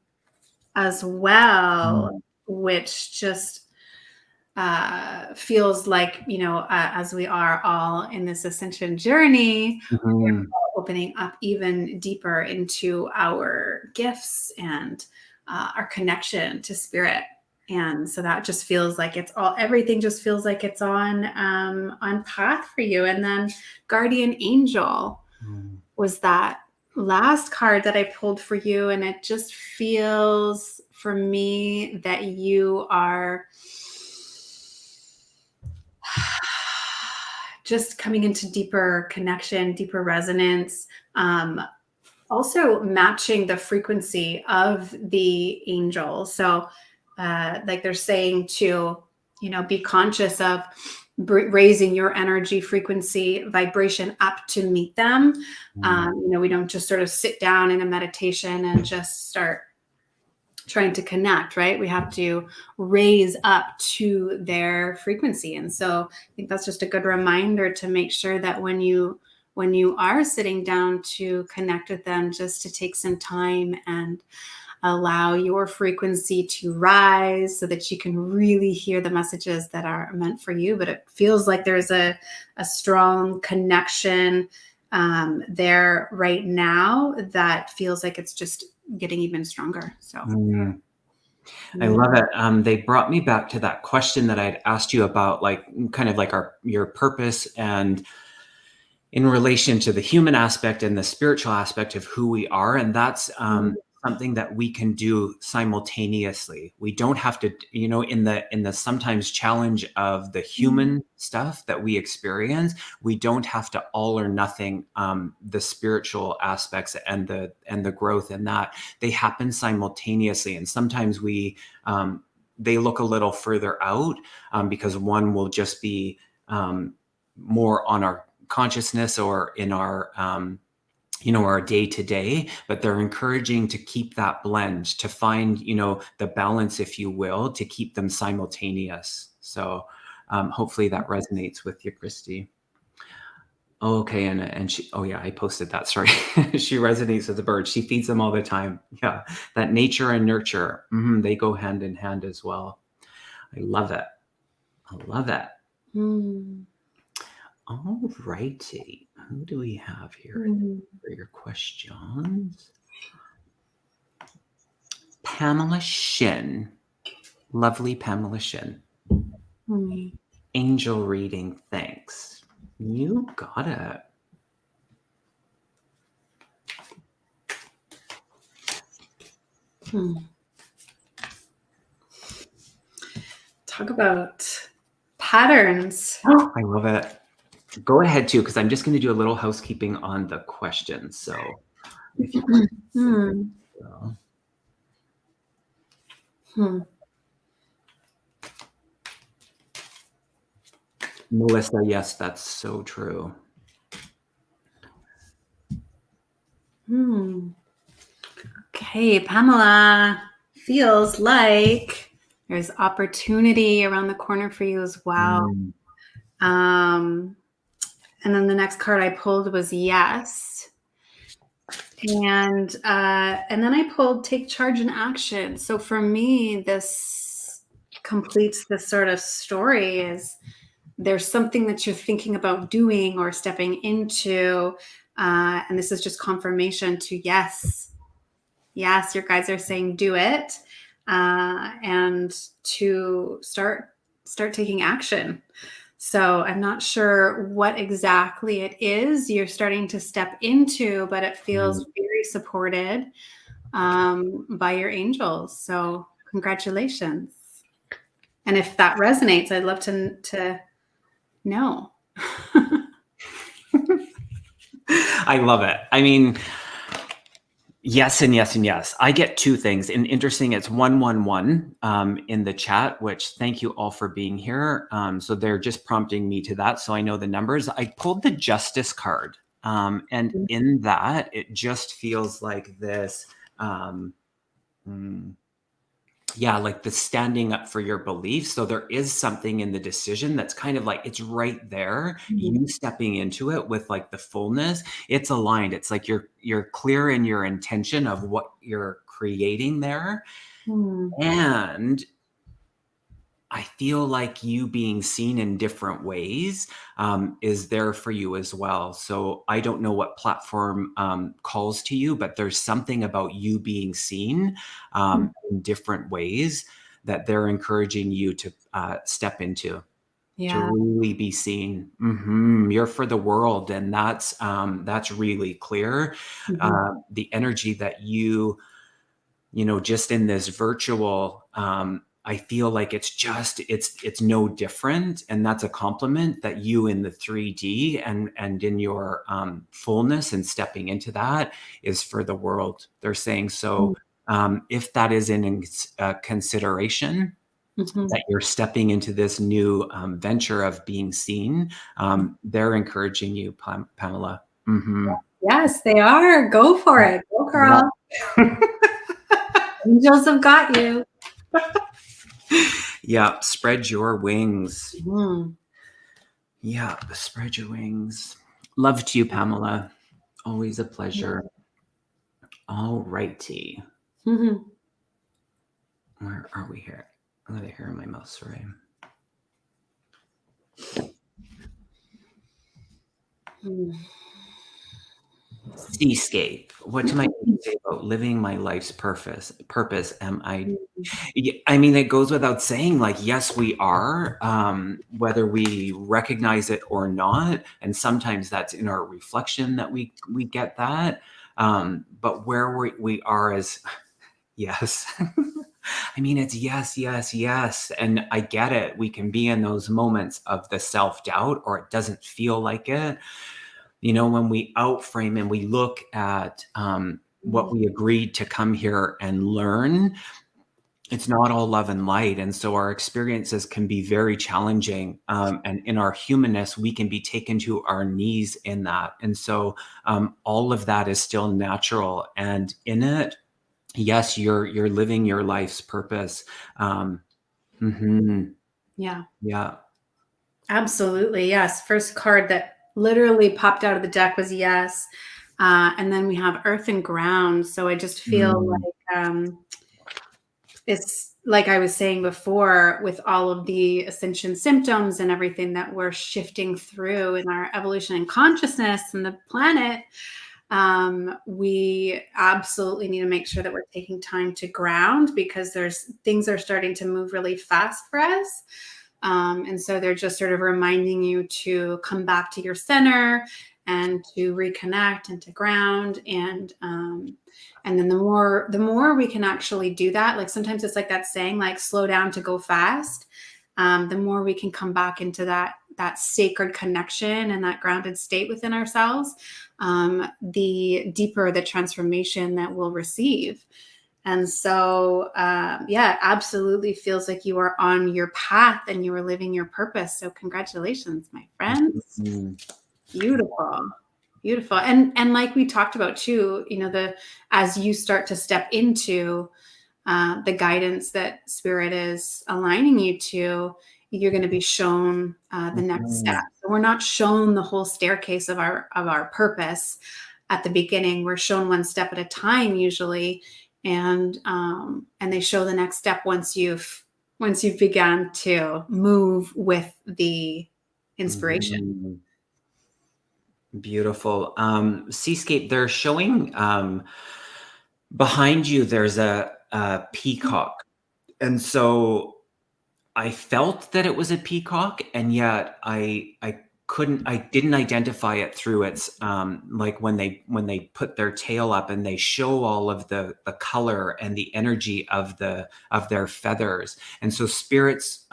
as well, which just feels like, as we are all in this ascension journey, we're opening up even deeper into our gifts and our connection to spirit. And so that just feels like everything just feels like it's on path for you. And then guardian angel was that last card that I pulled for you. And it just feels for me that you are just coming into deeper connection, deeper resonance, also matching the frequency of the angel. So like they're saying to, be conscious of raising your energy frequency vibration up to meet them. We don't just sort of sit down in a meditation and just start trying to connect, right? We have to raise up to their frequency. And so I think that's just a good reminder to make sure that when you are sitting down to connect with them, just to take some time and allow your frequency to rise so that you can really hear the messages that are meant for you. But it feels like there's a strong connection there right now that feels like it's just getting even stronger. So
I love it. They brought me back to that question that I'd asked you about, like kind of like your purpose, and in relation to the human aspect and the spiritual aspect of who we are. And that's something that we can do simultaneously. We don't have to, in the sometimes challenge of the human stuff that we experience, we don't have to all or nothing the spiritual aspects and the growth in that. They happen simultaneously. And sometimes they look a little further out because one will just be more on our consciousness or in our our day to day, but they're encouraging to keep that blend, to find the balance, if you will, to keep them simultaneous. So hopefully that resonates with you, Christy. Okay, and she, oh yeah, I posted that, sorry. She resonates with the birds. She feeds them all the time. Yeah, that nature and nurture, they go hand in hand as well. I love it. All righty. Who do we have here for your questions? Pamela Shin. Lovely Pamela Shin. Angel reading, thanks. You got it.
Talk about patterns.
I love it. Go ahead too, because I'm just going to do a little housekeeping on the questions. So if you Melissa, yes, that's so true.
Okay, Pamela, feels like there's opportunity around the corner for you as well. And then the next card I pulled was yes. And then I pulled take charge and action. So for me, this completes this sort of story. Is there's something that you're thinking about doing or stepping into, and this is just confirmation to yes, your guides are saying do it, and to start taking action. So I'm not sure what exactly it is you're starting to step into, but it feels very supported by your angels. So congratulations. And if that resonates, I'd love to know.
I love it. I mean, yes and yes and yes. I get two things. And interesting, it's 111 in the chat, which thank you all for being here. So they're just prompting me to that. So I know the numbers. I pulled the Justice card. And in that, it just feels like this, like the standing up for your beliefs. So there is something in the decision that's kind of like, it's right there. You stepping into it with like the fullness, it's aligned. It's like you're clear in your intention of what you're creating there. And I feel like you being seen in different ways is there for you as well. So I don't know what platform calls to you, but there's something about you being seen in different ways that they're encouraging you to step into, to really be seen. You're for the world, and that's really clear. The energy that you just in this virtual I feel like it's no different. And that's a compliment that you in the 3D and in your fullness and stepping into that is for the world. They're saying, so if that is in consideration, that you're stepping into this new venture of being seen, they're encouraging you, Pamela.
Yes, they are. Go for it. Go, girl. Angels have got you.
Yeah, spread your wings.
Mm.
Yeah, spread your wings. Love to you, Pamela. Always a pleasure. All righty.
Mm-hmm.
Where are we here? I'm going to hear my mouse, sorry.
Mm.
Seascape. What am I going to say about living my life's purpose? Am I?
Mm.
I mean, it goes without saying, like, yes, we are, whether we recognize it or not. And sometimes that's in our reflection that we get that. But where we are is, yes. I mean, it's yes, yes, yes. And I get it. We can be in those moments of the self-doubt, or it doesn't feel like it. You know, when we outframe and we look at what we agreed to come here and learn, it's not all love and light. And so our experiences can be very challenging. And in our humanness, we can be taken to our knees in that. And so all of that is still natural. And in it, yes, you're living your life's purpose. Mhm.
Yeah,
Yeah.
absolutely. Yes. First card that literally popped out of the deck was yes. And then we have earth and ground. So I just feel
Mm.
like it's like I was saying before, with all of the ascension symptoms and everything that we're shifting through in our evolution and consciousness and the planet, we absolutely need to make sure that we're taking time to ground, because there's things are starting to move really fast for us. And so they're just sort of reminding you to come back to your center and to reconnect and to ground. And then the more we can actually do that, like sometimes it's like that saying, like slow down to go fast. The more we can come back into that sacred connection and that grounded state within ourselves, the deeper the transformation that we'll receive. And so, yeah, it absolutely feels like you are on your path and you are living your purpose. So, congratulations, my friends.
Mhm.
Beautiful, beautiful. And like we talked about too, as you start to step into the guidance that spirit is aligning you to, you're going to be shown the next step.
Mhm.
So we're not shown the whole staircase of our purpose at the beginning. We're shown one step at a time usually, and they show the next step once you've begun to move with the inspiration.
Mhm. Beautiful. Seascape, they're showing behind you, there's a peacock. And so I felt that it was a peacock, and yet I didn't identify it through its like when they put their tail up and they show all of the color and the energy of their feathers. And so spirits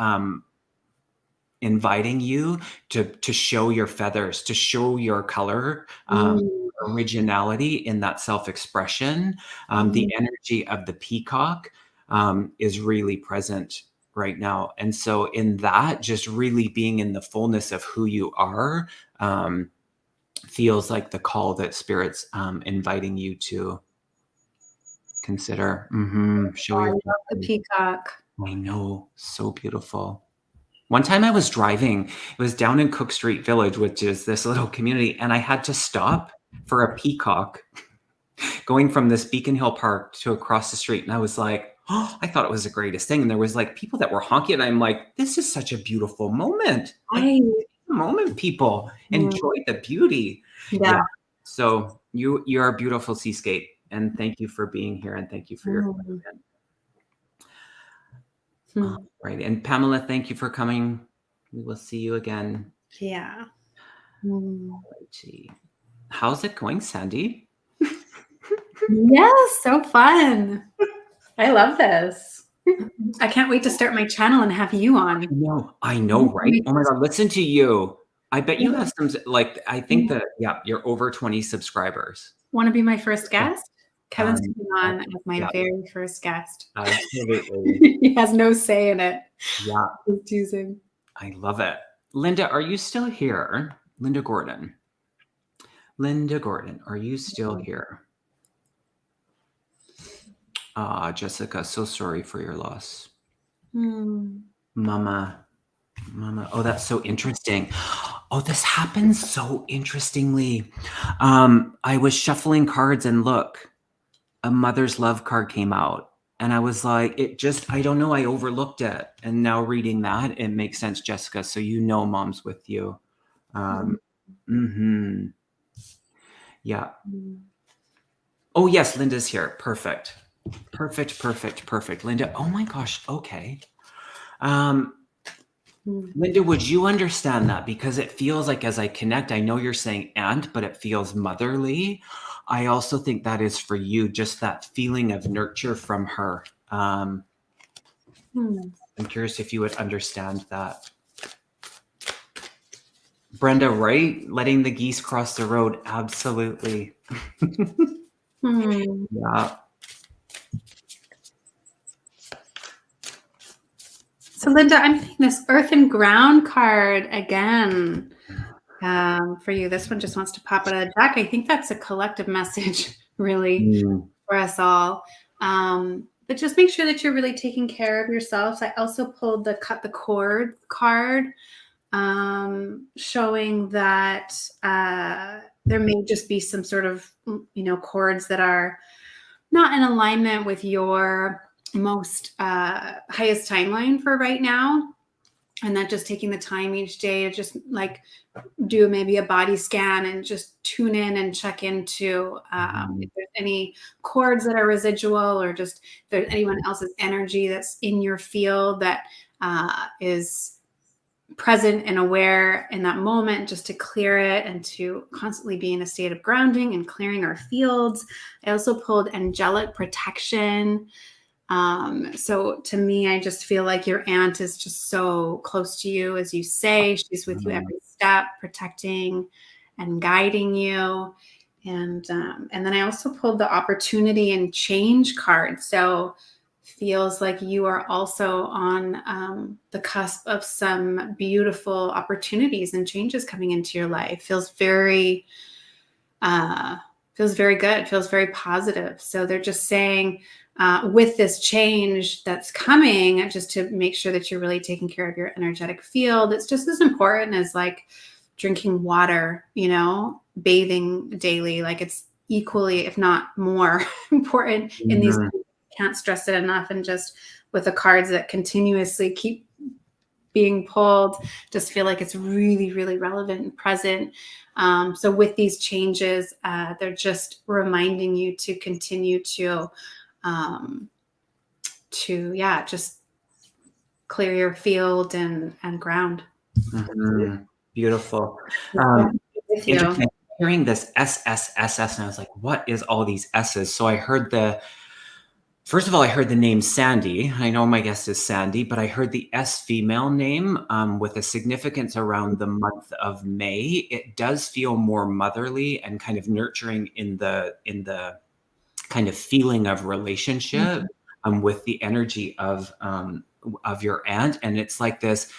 inviting you to show your feathers, to show your color,
Mm,
originality in that self-expression. The
mm,
energy of the peacock is really present right now. And so in that, just really being in the fullness of who you are, feels like the call that spirit's inviting you to consider. Show
I
your
love the peacock.
I know, so beautiful. One time I was driving, it was down in Cook Street Village, which is this little community, and I had to stop for a peacock going from this Beacon Hill Park to across the street. And I was like, oh, I thought it was the greatest thing. And there was like people that were honking, and I'm like, this is such a beautiful moment. Like,
I,
take a moment, people.
mm,
Enjoy the beauty. Yeah.
yeah.
So you are a beautiful seascape. And thank you for being here, and thank you for your
Mm,
question. All
mm,
right. And Pamela, thank you for coming. We will see you again.
yeah. Mm.
Righty. How's it going, Sandy?
Yes, so fun. I love this. I can't wait to start my channel and have you on.
I know, right? Oh my God, listen to you. I bet you
Want
have some, like, I think that, yeah, you're over 20 subscribers.
to be my first guest? Kevin's
Um,
coming on as my
yeah,
very first guest.
absolutely.
He has no say in it.
Yeah,
He's choosing.
I love it. Linda, are you still here? Linda Gordon. Linda Gordon, are you still here? Ah, Jessica, so sorry for your loss.
Hmm.
Mama. Oh, that's so interesting. Oh, this happens so interestingly. I was shuffling cards and look, a mother's love card came out. And I was like, I don't know, I overlooked it. And now reading that, it makes sense, Jessica. So you know mom's with you. Um, mhm. Yeah. Oh, yes, Linda's here. Perfect. Perfect. Linda, oh my gosh, okay. Um, Linda, would you understand that? Because it feels like as I connect, I know you're saying aunt, but it feels motherly. I also think that is for you, just that feeling of nurture from her. I'm curious if you would understand that. Brenda, right? Letting the geese cross the road. Absolutely. Yeah.
So, Linda, I'm getting this earth and ground card again for you. This one just wants to pop out of the deck. I think that's a collective message, really, for us all. But just make sure that you're really taking care of yourselves. I also pulled the cut the cord card, showing that there may just be some sort of, cords that are not in alignment with your most highest timeline for right now. And that just taking the time each day to just like do maybe a body scan and just tune in and check into if there's any cords that are residual, or just if there's anyone else's energy that's in your field that is present and aware in that moment, just to clear it and to constantly be in a state of grounding and clearing our fields. I also pulled angelic protection. So to me, I just feel like your aunt is just so close to you, as you say. She's with you every step, protecting and guiding you. And then I also pulled the opportunity and change card. So feels like you are also on the cusp of some beautiful opportunities and changes coming into your life. Feels very good, feels very positive. So they're just saying, with this change that's coming, just to make sure that you're really taking care of your energetic field. It's just as important as like drinking water, bathing daily. Like it's equally, if not more important in these. Can't stress it enough. And just with the cards that continuously keep being pulled, just feel like it's really, really relevant and present. So with these changes, they're just reminding you to continue to just clear your field and ground.
Beautiful. Interesting. Hearing this SSSS, and I was like, what is all these S's? So I heard first of all, I heard the name Sandi. I know my guest is Sandi, but I heard the S female name with a significance around the month of May. It does feel more motherly and kind of nurturing in the kind of feeling of relationship with the energy of your aunt. And it's like this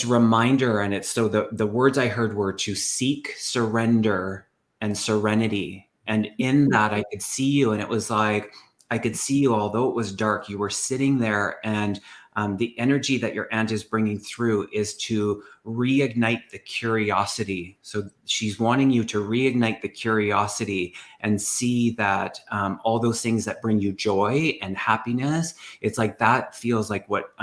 reminder, and it's so the words I heard were to seek, surrender, and serenity. And in that, I could see you, and it was like I could see you, although it was dark, you were sitting there, and the energy that your aunt is bringing through is to reignite the curiosity. So she's wanting you to reignite the curiosity and see that all those things that bring you joy and happiness, it's like that feels like what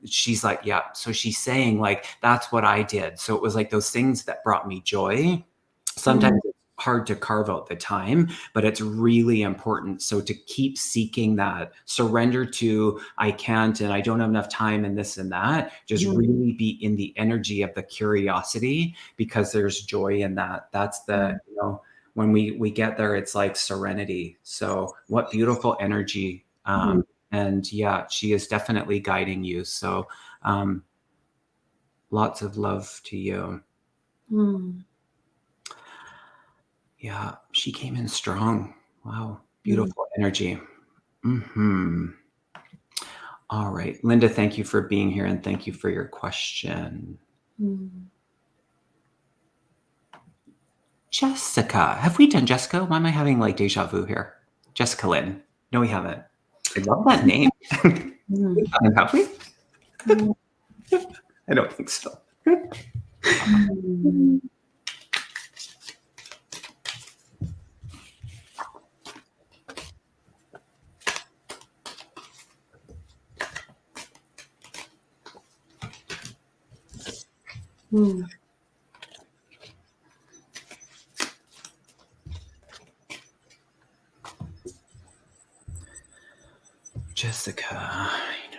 she's like, yeah. So she's saying like, that's what I did. So it was like those things that brought me joy. Sometimes it's hard to carve out the time, but it's really important. So to keep seeking that, surrender to I can't and I don't have enough time and this and that, just really be in the energy of the curiosity, because there's joy in that. That's the, when we get there, it's like serenity. So what beautiful energy. And yeah, she is definitely guiding you. So lots of love to you. Yeah, she came in strong. Wow, beautiful energy. All right, Linda, thank you for being here, and thank you for your question. Jessica, have we done Jessica? Why am I having like deja vu here? Jessica Lynn. No, we haven't. I love that name.
Mm.
Have we?
Mm.
I don't think so.
Mm. Mm.
Jessica,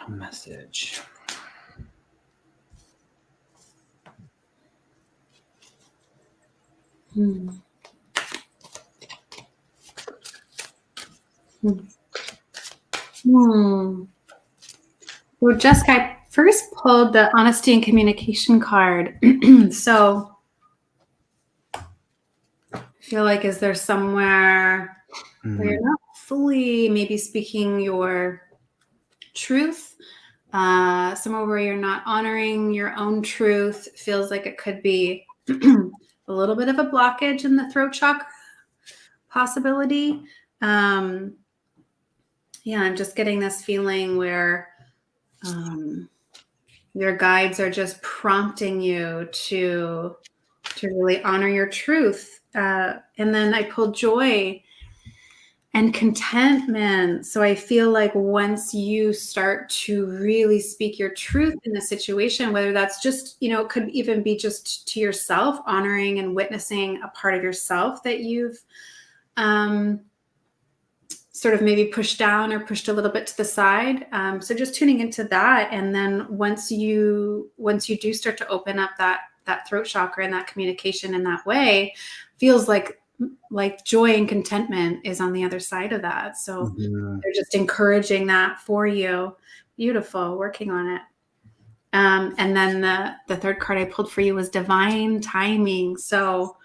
message.
Mm. Mm. Hmm. Well, Jessica, I first pulled the honesty and communication card. So I feel like, is there somewhere where you're not fully maybe speaking your truth? Somewhere where you're not honoring your own truth? Feels like it could be a little bit of a blockage in the throat chakra possibility. Yeah, I'm just getting this feeling where your guides are just prompting you to really honor your truth. And then I pulled joy and contentment. So I feel like once you start to really speak your truth in the situation, whether that's just, it could even be just to yourself, honoring and witnessing a part of yourself that you've sort of maybe pushed down or pushed a little bit to the side. So just tuning into that. And then once you do start to open up that throat chakra and that communication in that way, feels like joy and contentment is on the other side of that. So they're just encouraging that for you. Beautiful, working on it. And then the third card I pulled for you was divine timing. So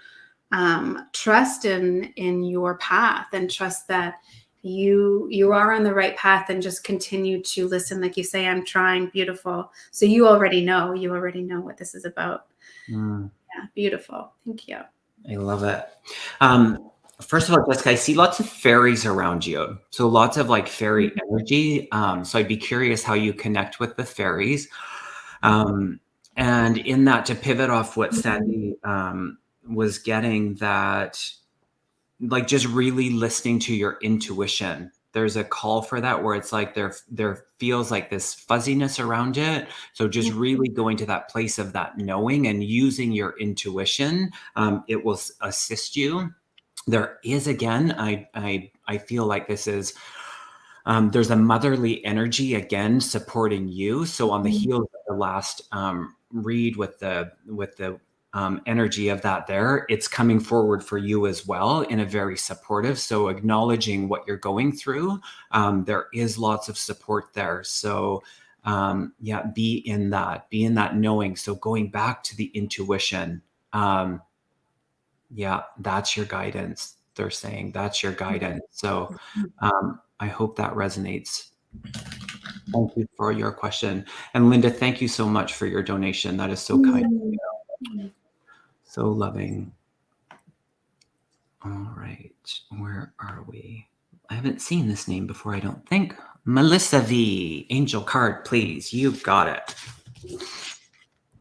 trust in your path, and trust that you are on the right path, and just continue to listen. Like you say, I'm trying. Beautiful. So you already know what this is about. Yeah, beautiful. Thank you.
I love it. First of all, Jessica, I see lots of fairies around you. So lots of like fairy energy. So I'd be curious how you connect with the fairies. And in that, to pivot off what Sandi was getting, that like just really listening to your intuition. There's a call for that where it's like there feels like this fuzziness around it. So just really going to that place of that knowing and using your intuition, it will assist you. There is, again, I feel like this is, there's a motherly energy again supporting you. So on the heels of the last read with the energy of that there, it's coming forward for you as well in a very supportive. So acknowledging what you're going through, there is lots of support there. So yeah, be in that knowing. So going back to the intuition, yeah, that's your guidance. They're saying that's your guidance. So I hope that resonates. Thank you for your question. And Linda, thank you so much for your donation. That is so kind. So loving. All right. Where are we? I haven't seen this name before, I don't think. Melissa V. Angel card, please. You've got it.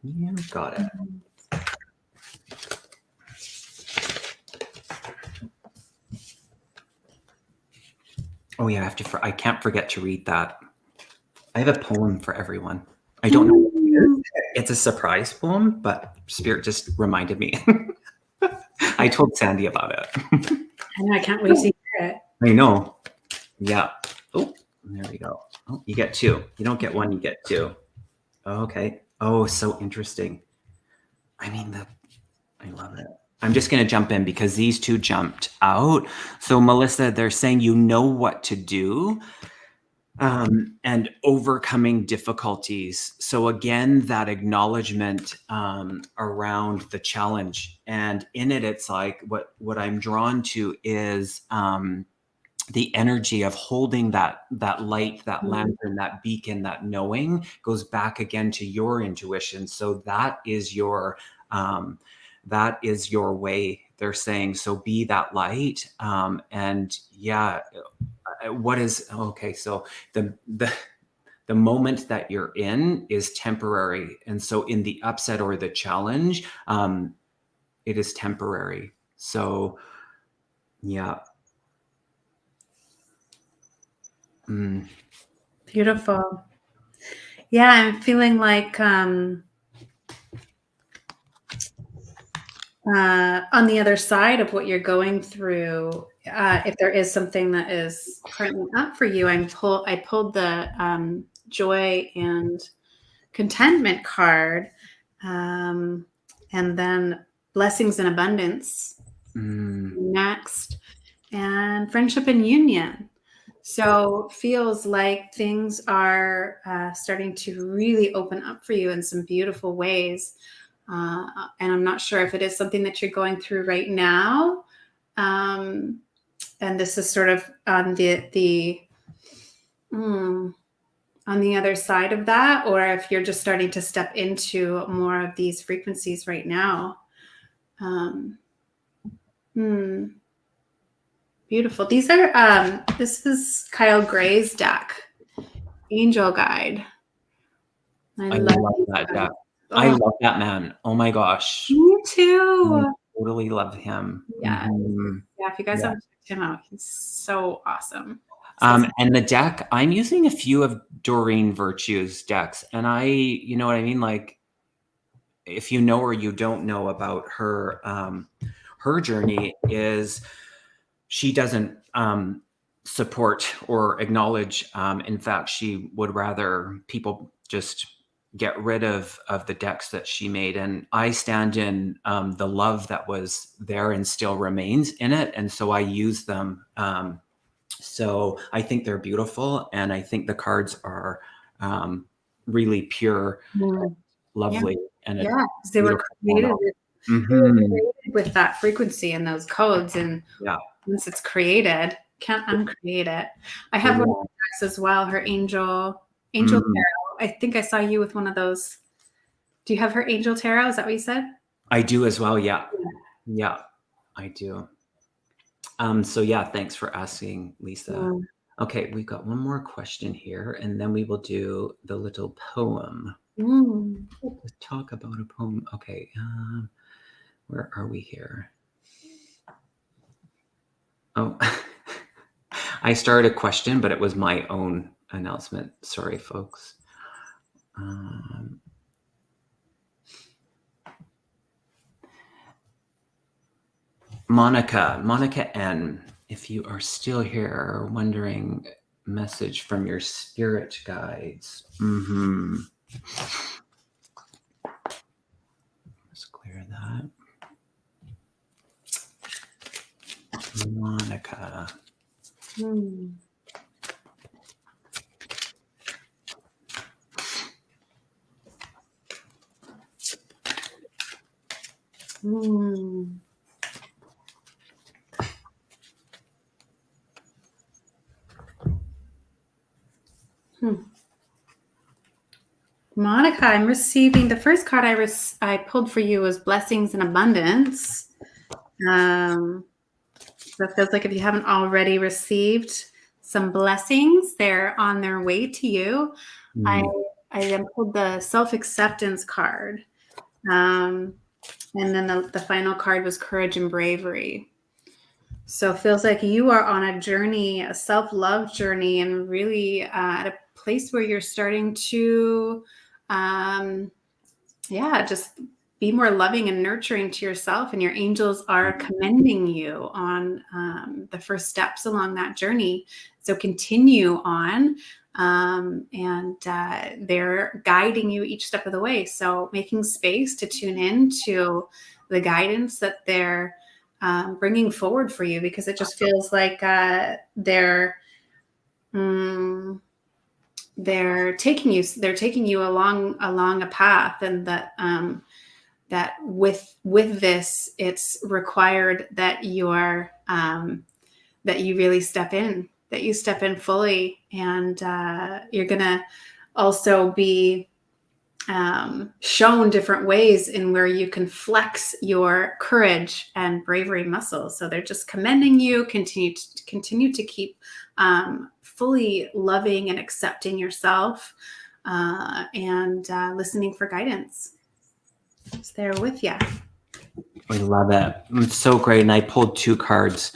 You've got it. Oh yeah, I can't forget to read that. I have a poem for everyone. I don't know what it is. It's a surprise poem, but Spirit just reminded me. I told Sandi about it.
I know, I can't wait to hear it.
I know. Yeah. Oh, there we go. Oh, you get two. You don't get one, you get two. Okay. Oh, so interesting. I mean, I love it. I'm just going to jump in because these two jumped out. So Melissa, they're saying you know what to do. And overcoming difficulties. So again, that acknowledgement around the challenge, and in it, it's like what I'm drawn to is the energy of holding that light, that lantern, that beacon, that knowing goes back again to your intuition. So that is your way. They're saying, so be that light, and yeah. what is okay? So the moment that you're in is temporary, and so in the upset or the challenge, it is temporary. So yeah. Mm.
Beautiful. Yeah, I'm feeling like on the other side of what you're going through, if there is something that is currently up for you, I pulled the joy and contentment card, um, and then blessings and abundance next, and friendship and union. So feels like things are starting to really open up for you in some beautiful ways. And I'm not sure if it is something that you're going through right now. And this is sort of on on the other side of that, or if you're just starting to step into more of these frequencies right now. Um, Beautiful. These are this is Kyle Gray's deck, Angel Guide.
I
love
love
these
that.
cards.
I
Oh,
love that man. Oh my gosh.
me
I
too.
totally love him.
Yeah.
Mhm.
Yeah. If you guys
Yeah.
haven't checked him out, he's so awesome. So
And the deck, I'm using a few of Doreen Virtue's decks, and you know what I mean? Like, if you know or you don't know about her, her journey is she doesn't support or acknowledge. In fact, she would rather people just get rid of the decks that she made. And I stand in the love that was there and still remains in it, and so I use them. So I think they're beautiful, and I think the cards are really pure,
mm, yeah.
lovely, and a
Yeah. 'Cause they were
beautiful
created
photo.
with
Hmm.
that frequency and those codes. And
Yeah.
once it's created, can't uncreate it. I have one of
Yeah.
the decks as well, her Angel
Mhm.
Tarot. I think I saw you with one of those. Do you have her Angel Tarot? Is that what you said?
I do as well. Yeah.
Yeah.
Yeah, I do. So yeah, thanks for asking, Lisa.
Mm.
Okay, we've got one more question here, and then we will do the little poem.
Mm.
Let's talk about a poem. Okay, where are we here? Oh, I started a question, but it was my own announcement. Sorry, folks. Monica N, if you are still here, wondering, message from your spirit guides. Let's clear that. Monica.
Mm. Mm. Monica, I'm receiving the first card I pulled for you was blessings and abundance. So it feels like if you haven't already received some blessings, they're on their way to you. I then pulled the self-acceptance card. And then the final card was courage and bravery. So it feels like you are on a journey, a self-love journey, and really at a place where you're starting to, just be more loving and nurturing to yourself. And your angels are commending you on the first steps along that journey. So continue on. And they're guiding you each step of the way. So making space to tune in to the guidance that they're bringing forward for you, because it just feels like they're taking you along a path, and that with this, it's required that you really step in, that you step in fully, and you're gonna also be shown different ways in where you can flex your courage and bravery muscles. So they're just commending you. Continue to keep fully loving and accepting yourself, and listening for guidance. It's there with you.
I love it. It's so great. And I pulled 2 cards.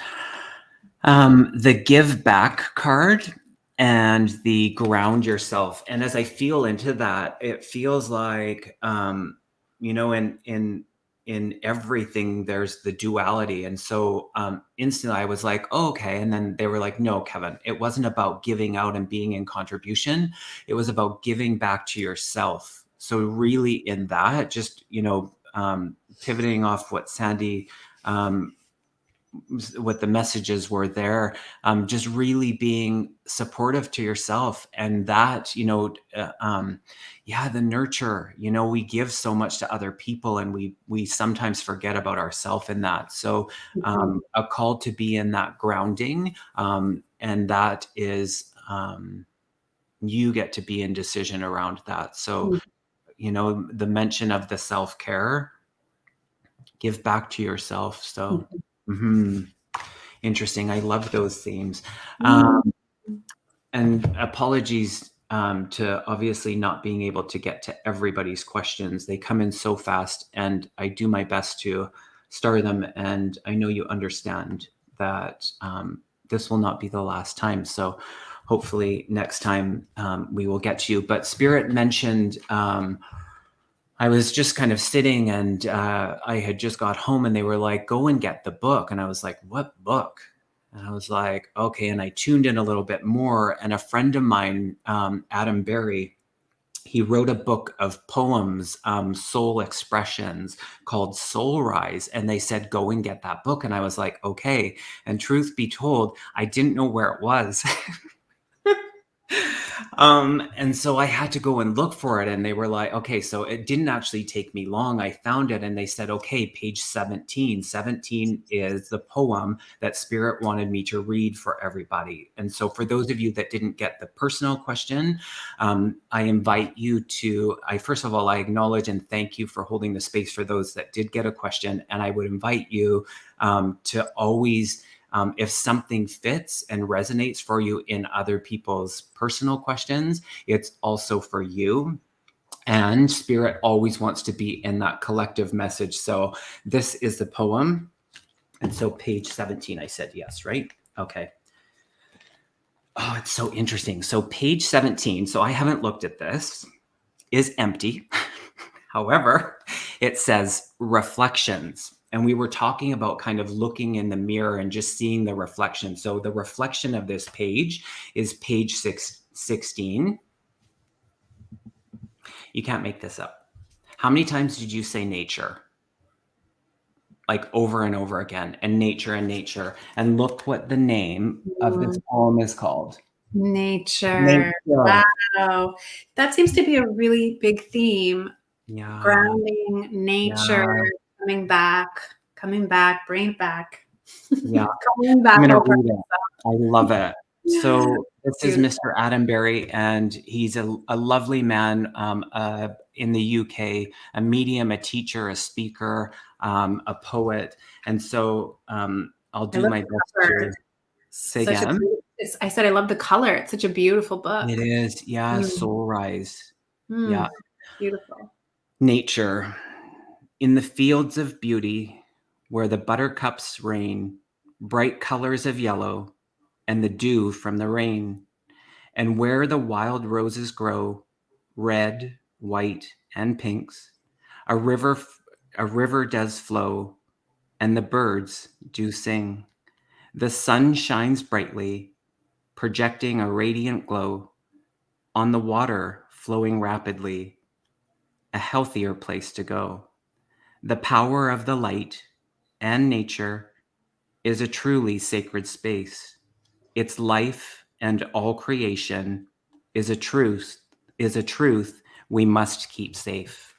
The give back card and the ground yourself. And as I feel into that, it feels like, in everything, there's the duality. And so instantly I was like, oh, okay. And then they were like, no, Kevin, it wasn't about giving out and being in contribution. It was about giving back to yourself. So really in that, just, pivoting off what Sandi, what the messages were there, just really being supportive to yourself, and that, the nurture, we give so much to other people, and we sometimes forget about ourselves in that. So a call to be in that grounding, and that is, you get to be in decision around that. So, the mention of the self-care, give back to yourself. So interesting. I love those themes. And apologies to obviously not being able to get to everybody's questions. They come in so fast, and I do my best to star them. And I know you understand that this will not be the last time. So hopefully next time we will get to you. But Spirit mentioned, I was just kind of sitting, and I had just got home, and they were like, go and get the book. And I was like, what book? And I was like, okay. And I tuned in a little bit more. And a friend of mine, Adam Berry, he wrote a book of poems, soul expressions, called Soul Rise. And they said, go and get that book. And I was like, okay. And truth be told, I didn't know where it was. And so I had to go and look for it, and they were like, okay, so it didn't actually take me long. I found it, and they said, okay, page 17. 17 is the poem that Spirit wanted me to read for everybody. And so for those of you that didn't get the personal question, I invite you to, first of all, I acknowledge and thank you for holding the space for those that did get a question. And I would invite you to always, if something fits and resonates for you in other people's personal questions, it's also for you. And Spirit always wants to be in that collective message. So this is the poem. And so page 17, I said yes, right? Okay. Oh, it's so interesting. So page 17, so I haven't looked at this, is empty. However, it says reflections. And we were talking about kind of looking in the mirror and just seeing the reflection. So the reflection of this page is page 16. You can't make this up. How many times did you say nature? Like over and over again, and nature and nature. And look what the name of this poem is called.
Nature. Wow. That seems to be a really big theme.
Yeah.
Grounding, nature, coming back, bring it back.
Yeah.
Coming back.
I'm going to read it. I love it. So this is Mr. Adam Berry, and he's a lovely man in the UK, a medium, a teacher, a speaker, a poet. And so I'll do my best to say again.
I said I love the color. It's such a beautiful book.
It is. Yeah. Soul Rise. Yeah.
Beautiful.
Nature. In the fields of beauty, where the buttercups rain, bright colors of yellow, and the dew from the rain, and where the wild roses grow, red, white, and pinks, a river does flow, and the birds do sing. The sun shines brightly, projecting a radiant glow on the water flowing rapidly, a healthier place to go. The power of the light and nature is a truly sacred space. Its life and all creation is a truth we must keep safe.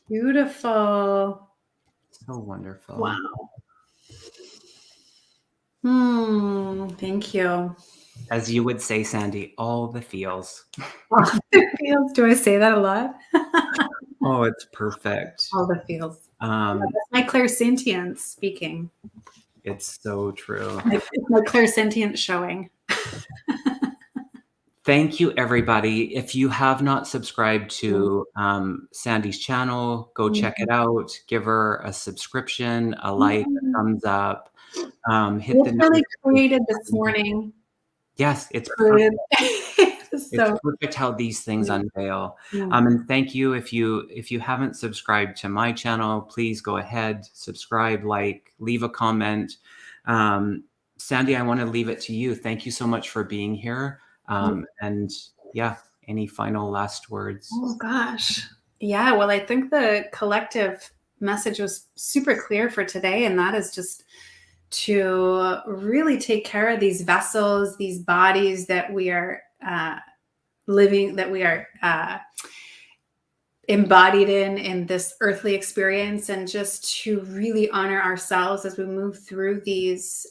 Beautiful.
So wonderful.
Wow. Thank you.
As you would say, Sandy, all the feels.
All the feels. Do I say that a lot?
Oh, it's perfect.
All the feels. Yeah,
Um,
that's my clairsentience speaking.
it's so true.
My clairsentience showing.
Thank you, everybody. If you have not subscribed to Sandy's channel, go check it out. Give her a subscription, a like, a thumbs up. Hit the
It's really created this
notification.
morning.
Yes, it's
Good.
perfect. It's
So,
perfect how these things unveil.
yeah.
And thank you. If you haven't subscribed to my channel, please go ahead, subscribe, like, leave a comment. Sandy, I want to leave it to you. Thank you so much for being here. And yeah, any final last words?
Oh gosh. Yeah, well, I think the collective message was super clear for today, and that is just to really take care of these vessels, these bodies that we are living, that we are embodied in this earthly experience, and just to really honor ourselves as we move through these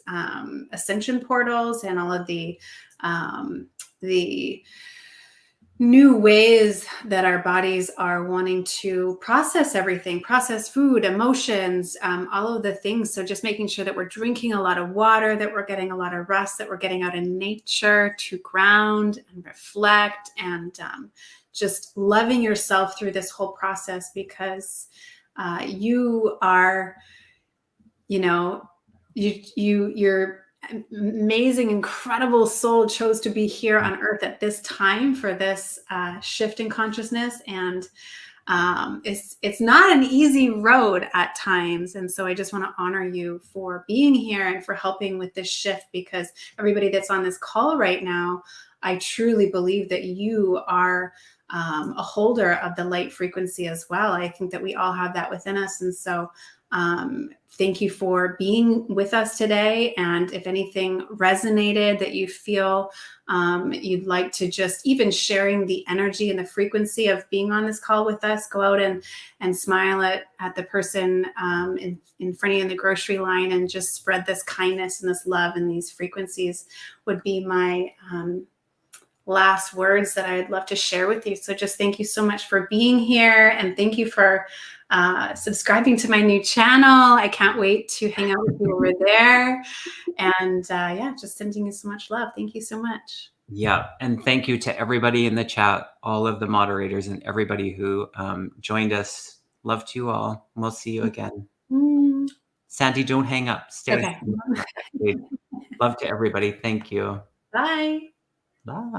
ascension portals and all of the new ways that our bodies are wanting to process everything, process food, emotions, all of the things. So just making sure that we're drinking a lot of water, that we're getting a lot of rest, that we're getting out in nature to ground and reflect, and just loving yourself through this whole process, because you are, you're amazing, incredible soul chose to be here on earth at this time for this shift in consciousness. And it's not an easy road at times. And so I just want to honor you for being here and for helping with this shift, because everybody that's on this call right now, I truly believe that you are a holder of the light frequency as well. I think that we all have that within us. And so thank you for being with us today. And if anything resonated that you feel you'd like to just even sharing the energy and the frequency of being on this call with us, go out and smile at the person in front of you in the grocery line, and just spread this kindness and this love and these frequencies would be my last words that I'd love to share with you. So just thank you so much for being here, and thank you for subscribing to my new channel. I can't wait to hang out with you over there. And yeah, just sending you so much love. Thank you so much.
Yeah, and thank you to everybody in the chat, all of the moderators and everybody who joined us. Love to you all. We'll see you again. Sandy, don't hang up. Stay.
Okay.
Love to everybody. Thank you.
Bye.
Bye.